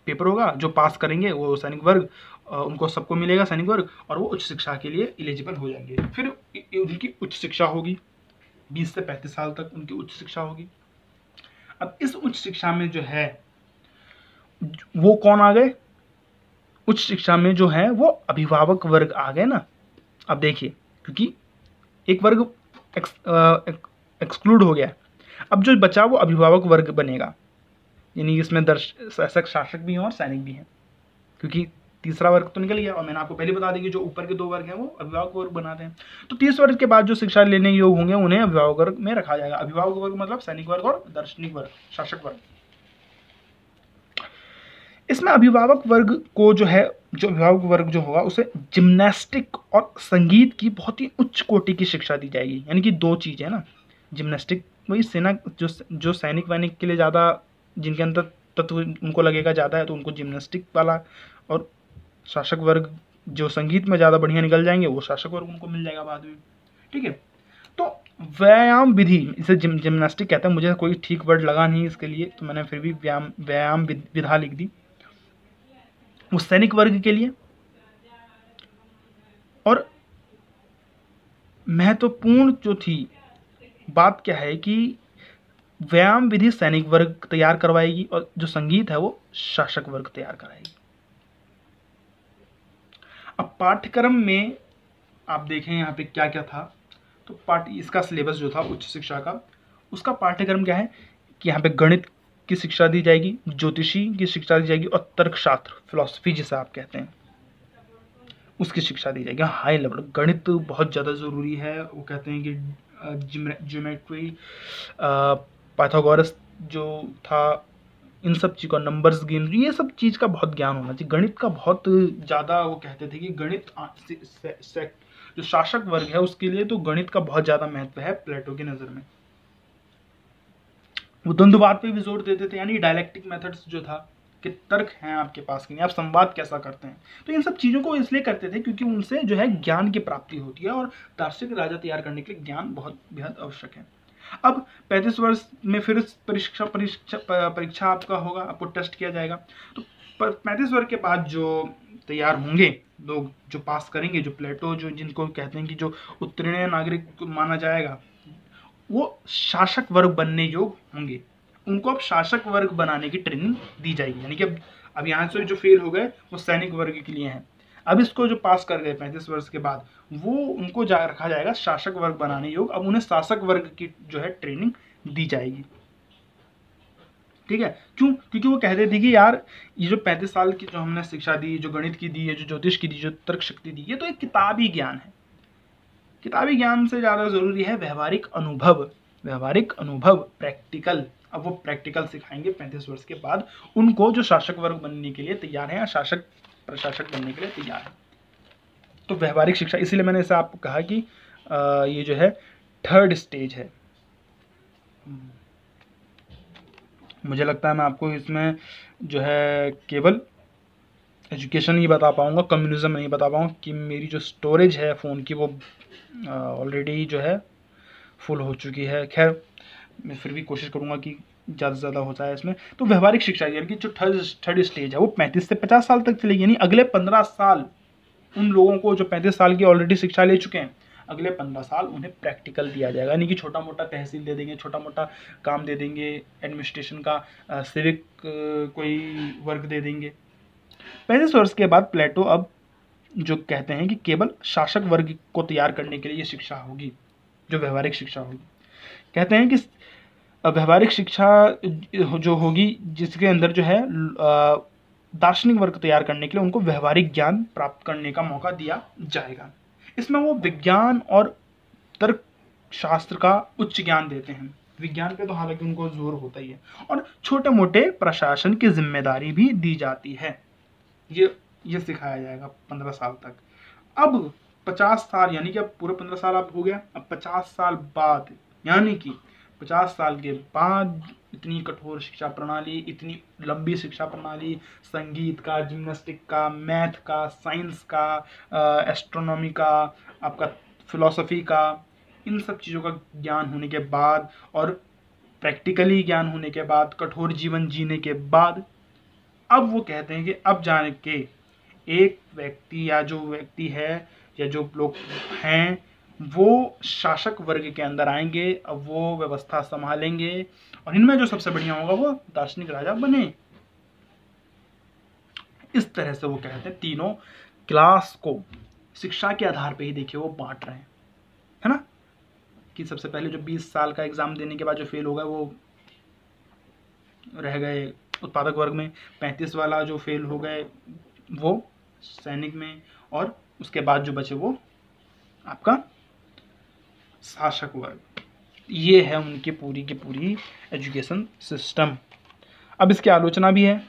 पेपर होगा, जो पास करेंगे वो सैनिक वर्ग, उनको सबको मिलेगा सैनिक वर्ग, और वो उच्च शिक्षा के लिए एलिजिबल हो जाएंगे। फिर उनकी उच्च शिक्षा होगी, 20 से 35 साल तक उनकी उच्च शिक्षा होगी। अब इस उच्च शिक्षा में जो है वो कौन आ गए, उच्च शिक्षा में जो है वो अभिभावक वर्ग आ गए ना। अब देखिए, क्योंकि एक वर्ग एक्सक्लूड हो गया, अब जो बचा वो अभिभावक वर्ग बनेगा, यानी इसमें शासक भी हैं और सैनिक भी हैं, क्योंकि तीसरा वर्ग तो निकल गया। और मैंने आपको पहले बता दी कि जो ऊपर के 2 वर्ग हैं वो अभिभावक वर्ग बनाते हैं। तो 30 वर्ग के बाद जो शिक्षा लेने योग्य होंगे उन्हें अभिभावक वर्ग में रखा जाएगा। अभिभावक वर्ग मतलब सैनिक वर्ग और दार्शनिक वर्ग, शासक वर्ग। इसमें अभिभावक वर्ग को जो है, जो अभिभावक वर्ग जो होगा उसे जिम्नास्टिक और संगीत की बहुत ही उच्च कोटि की शिक्षा दी जाएगी। यानी कि 2 चीज़ है ना, जिम्नास्टिक वही सेना, जो सैनिक वैनिक के लिए ज़्यादा, जिनके अंदर तत्व उनको लगेगा ज़्यादा है तो उनको जिम्नास्टिक वाला, और शासक वर्ग जो संगीत में ज़्यादा बढ़िया निकल जाएंगे वो शासक वर्ग उनको मिल जाएगा बाद में। ठीक है, तो व्यायाम विधि, इसे जिम्नास्टिक कहते हैं, मुझे कोई ठीक वर्ड लगा नहीं इसके लिए, तो मैंने फिर भी व्यायाम विधा लिख दी उस सैनिक वर्ग के लिए। और महत्वपूर्ण जो थी बात क्या है कि व्यायाम विधि सैनिक वर्ग तैयार करवाएगी और जो संगीत है वो शासक वर्ग तैयार कराएगी। अब पाठ्यक्रम में आप देखें यहाँ पे क्या क्या था, तो इसका सिलेबस जो था उच्च शिक्षा का, उसका पाठ्यक्रम क्या है कि यहाँ पे गणित की शिक्षा दी जाएगी, ज्योतिषी की शिक्षा दी जाएगी, और तर्कशास्त्र, फिलॉसफी जिसे आप कहते हैं, उसकी शिक्षा दी जाएगी। हाई लेवल गणित बहुत ज़्यादा ज़रूरी है। वो कहते हैं कि ज्योमेट्री, पाइथागोरस जो था, इन सब चीज़ का, नंबर्स गेम, ये सब चीज़ का बहुत ज्ञान होना चाहिए। गणित का बहुत ज़्यादा, वो कहते थे कि गणित जो शासक वर्ग है उसके लिए तो गणित का बहुत ज़्यादा महत्व है प्लेटो की नज़र में। वो द्वंद्ववाद पे भी जोर देते थे, यानी डायलेक्टिक मेथड्स जो था कि तर्क हैं आपके पास कि नहीं, आप संवाद कैसा करते हैं। तो इन सब चीज़ों को इसलिए करते थे क्योंकि उनसे जो है ज्ञान की प्राप्ति होती है, और दार्शनिक राजा तैयार करने के लिए ज्ञान बहुत बेहद आवश्यक है। अब 35 वर्ष में फिर परीक्षा आपका होगा, आपको टेस्ट किया जाएगा। तो 35 वर्ष के बाद जो तैयार होंगे लोग, जो पास करेंगे, जो प्लेटो, जो जिनको कहते हैं कि जो उत्तीर्ण नागरिक माना जाएगा, वो शासक वर्ग बनने योग्य होंगे। उनको अब शासक वर्ग बनाने की ट्रेनिंग दी जाएगी। यानी कि अब यहाँ से जो फेल हो गए वो सैनिक वर्ग के लिए हैं, अब इसको जो पास कर गए 35 वर्ष के बाद, वो उनको रखा जाएगा शासक वर्ग बनाने योग्य। अब उन्हें शासक वर्ग की जो है ट्रेनिंग दी जाएगी। ठीक है, क्यों? क्योंकि वो कहते थे कि यार ये जो 35 साल की जो हमने शिक्षा दी, जो गणित की दी है, जो ज्योतिष की दी, जो तर्क शक्ति दी, ये तो एक किताबी ज्ञान है। किताबी ज्ञान से ज़्यादा ज़रूरी है व्यावहारिक अनुभव, व्यावहारिक अनुभव, प्रैक्टिकल। अब वो प्रैक्टिकल सिखाएंगे 35 वर्ष के बाद उनको, जो शासक वर्ग बनने के लिए तैयार है या शासक प्रशासक बनने के लिए तैयार है। तो व्यावहारिक शिक्षा, इसीलिए मैंने इसे आपको कहा कि ये जो है 3rd स्टेज है। मुझे लगता है मैं आपको इसमें जो है केवल एजुकेशन ही बता पाऊँगा, कम्युनिज्म नहीं बता पाऊँगा, कि मेरी जो स्टोरेज है फ़ोन की वो ऑलरेडी जो है फुल हो चुकी है। खैर मैं फिर भी कोशिश करूँगा कि ज़्यादा से ज़्यादा हो जाए इसमें। तो व्यावहारिक शिक्षा यानी कि जो थर्ड स्टेज है वो 35 से 50 साल तक चलेगी, यानी अगले 15 साल उन लोगों को जो 35 साल की ऑलरेडी शिक्षा ले चुके हैं, अगले 15 साल उन्हें प्रैक्टिकल दिया जाएगा। यानी कि छोटा मोटा तहसील दे देंगे, छोटा मोटा काम दे देंगे, एडमिनिस्ट्रेशन का, सिविक कोई वर्क दे देंगे। 35 वर्ष के बाद प्लेटो अब जो कहते हैं कि केवल शासक वर्ग को तैयार करने के लिए ये शिक्षा होगी, जो व्यवहारिक शिक्षा होगी। कहते हैं कि व्यवहारिक शिक्षा जो होगी जिसके अंदर जो है दार्शनिक वर्ग तैयार करने के लिए उनको व्यवहारिक ज्ञान प्राप्त करने का मौका दिया जाएगा। इसमें वो विज्ञान और तर्क शास्त्र का उच्च ज्ञान देते हैं। विज्ञान पे तो हालांकि उनको जोर होता ही है, और छोटे मोटे प्रशासन की जिम्मेदारी भी दी जाती है। ये सिखाया जाएगा 15 साल तक। अब 50 साल, यानी कि अब पूरे 15 साल अब हो गया, अब 50 साल बाद, यानी कि 50 साल के बाद इतनी कठोर शिक्षा प्रणाली, इतनी लंबी शिक्षा प्रणाली, संगीत का, जिम्नास्टिक का, मैथ का, साइंस का, एस्ट्रोनॉमी का, आपका फिलॉसफी का, इन सब चीज़ों का ज्ञान होने के बाद और प्रैक्टिकली ज्ञान होने के बाद, कठोर जीवन जीने के बाद, अब वो कहते हैं कि अब जाने के एक व्यक्ति या जो व्यक्ति है या जो लोग हैं वो शासक वर्ग के अंदर आएंगे, अब वो व्यवस्था संभालेंगे और इनमें जो सबसे बढ़िया होगा वो दार्शनिक राजा बने। इस तरह से वो कहते हैं तीनों क्लास को शिक्षा के आधार पे ही देखिए वो बांट रहे हैं, है ना, कि सबसे पहले जो 20 साल का एग्जाम देने के बाद जो फेल हो गए वो रह गए उत्पादक वर्ग में, 35 वाला जो फेल हो गए वो सैनिक में, और उसके बाद जो बचे वो आपका शासक वर्ग। ये है उनकी पूरी की पूरी एजुकेशन सिस्टम। अब इसकी आलोचना भी है।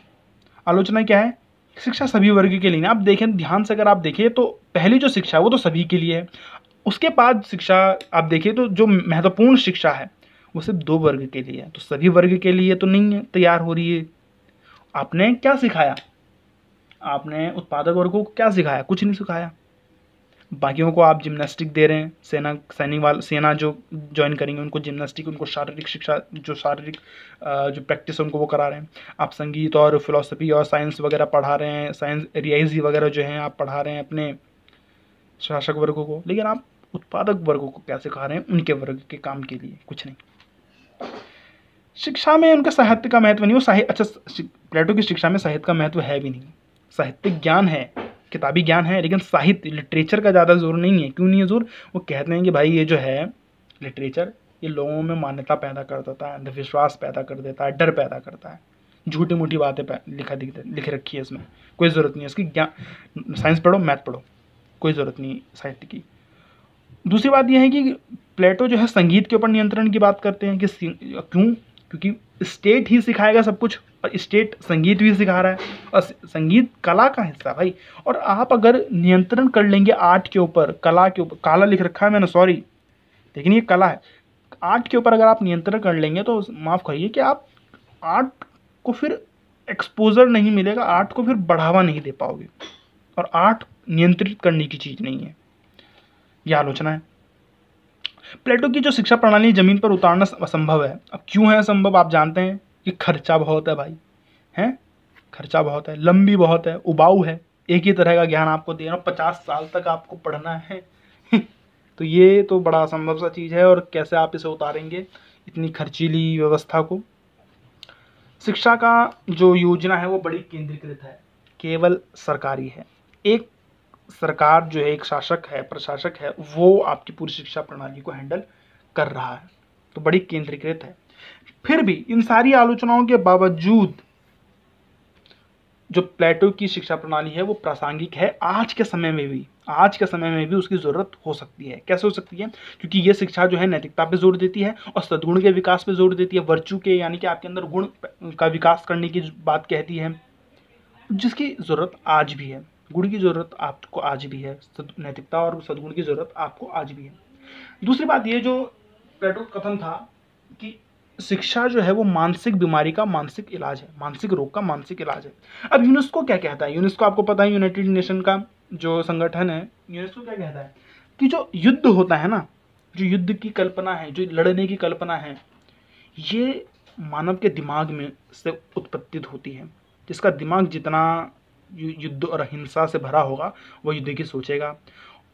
आलोचना क्या है? शिक्षा सभी वर्ग के लिए। आप देखें ध्यान से, अगर आप देखें तो पहली जो शिक्षा है वो तो सभी के लिए है, उसके बाद शिक्षा आप देखिए तो जो महत्वपूर्ण शिक्षा है वो सिर्फ 2 वर्ग के लिए है, तो सभी वर्ग के लिए तो नहीं है, तैयार हो रही है। आपने क्या सिखाया? आपने उत्पादक वर्ग को क्या सिखाया? कुछ नहीं सिखाया। बाकियों को आप जिम्नास्टिक दे रहे हैं, सेना जो ज्वाइन करेंगे उनको जिम्नास्टिक, उनको शारीरिक शिक्षा, जो शारीरिक जो प्रैक्टिस उनको वो करा रहे हैं। आप संगीत और फिलॉसफी और साइंस वगैरह पढ़ा रहे हैं, साइंस रियाजी वगैरह जो हैं आप पढ़ा रहे हैं अपने शासक वर्गों को, लेकिन आप उत्पादक वर्गों को क्या सिखा रहे हैं? उनके वर्ग के काम के लिए कुछ नहीं। शिक्षा में उनका साहित्य का महत्व नहीं, वो अच्छा प्लेटो की शिक्षा में साहित्य का महत्व है भी नहीं। साहित्यिक ज्ञान है, किताबी ज्ञान है, लेकिन साहित्य लिटरेचर का ज़्यादा जोर नहीं है। क्यों नहीं है जोर? वो कहते हैं कि भाई ये जो है लिटरेचर ये लोगों में मान्यता पैदा कर देता है, अंधविश्वास पैदा कर देता है, डर पैदा करता है, झूठी मूठी बातें लिख रखी है इसमें, कोई ज़रूरत नहीं है इसकी। ज्ञान साइंस पढ़ो, मैथ पढ़ो, कोई ज़रूरत नहीं साहित्य की। दूसरी बात यह है कि प्लेटो जो है संगीत के ऊपर नियंत्रण की बात करते हैं कि क्यों? क्योंकि स्टेट ही सिखाएगा सब कुछ, और स्टेट संगीत भी सिखा रहा है, और संगीत कला का हिस्सा भाई। और आप अगर नियंत्रण कर लेंगे आर्ट के ऊपर, कला के ऊपर, काला लिख रखा है मैंने, सॉरी, लेकिन ये कला है, आर्ट के ऊपर अगर आप नियंत्रण कर लेंगे तो माफ़ करिए कि आप आर्ट को फिर एक्सपोजर नहीं मिलेगा, आर्ट को फिर बढ़ावा नहीं दे पाओगे, और आर्ट नियंत्रित करने की चीज़ नहीं है। यह आलोचना है। प्लेटो की जो शिक्षा प्रणाली जमीन पर उतारना असंभव है। अब क्यों है असंभव? आप जानते हैं कि खर्चा बहुत है भाई, हैं, खर्चा बहुत है, लंबी बहुत है, उबाऊ है, एक ही तरह का ज्ञान आपको दे रहा हूँ, 50 साल तक आपको पढ़ना है तो ये तो बड़ा असंभव सा चीज़ है, और कैसे आप इसे उतारेंगे इतनी खर्चीली व्यवस्था को। शिक्षा का जो योजना है वो बड़ी केंद्रीकृत है, केवल सरकारी है। एक सरकार जो है, एक शासक है, प्रशासक है, वो आपकी पूरी शिक्षा प्रणाली को हैंडल कर रहा है, तो बड़ी केंद्रीकृत है। फिर भी इन सारी आलोचनाओं के बावजूद जो प्लेटो की शिक्षा प्रणाली है वो प्रासंगिक है आज के समय में भी। आज के समय में भी उसकी ज़रूरत हो सकती है। कैसे हो सकती है? क्योंकि ये शिक्षा जो है नैतिकता पे जोर देती है और सद्गुण के विकास पे जोर देती है, वर्चू के, यानी कि आपके अंदर गुण का विकास करने की बात कहती है, जिसकी ज़रूरत आज भी है। गुण की ज़रूरत आपको आज भी है, नैतिकता और सद्गुण की ज़रूरत आपको आज भी है। दूसरी बात ये जो प्लेटो का कथन था कि शिक्षा जो है वो मानसिक बीमारी का मानसिक इलाज है, मानसिक रोग का मानसिक इलाज है। अब यूनेस्को क्या कहता है? यूनेस्को आपको पता है, यूनाइटेड नेशन का जो संगठन है, यूनेस्को क्या कहता है कि जो युद्ध होता है ना, जो युद्ध की कल्पना है, जो लड़ने की कल्पना है, ये मानव के दिमाग में से उत्पत्ति होती है। जिसका दिमाग जितना युद्ध और हिंसा से भरा होगा वो युद्ध की सोचेगा,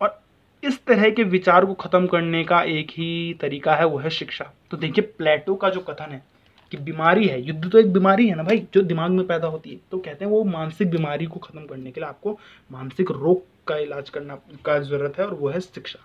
और इस तरह के विचार को ख़त्म करने का एक ही तरीका है, वो है शिक्षा। तो देखिए प्लेटो का जो कथन है कि बीमारी है, युद्ध तो एक बीमारी है ना भाई, जो दिमाग में पैदा होती है, तो कहते हैं वो मानसिक बीमारी को ख़त्म करने के लिए आपको मानसिक रोग का इलाज करना का ज़रूरत है, और वो है शिक्षा।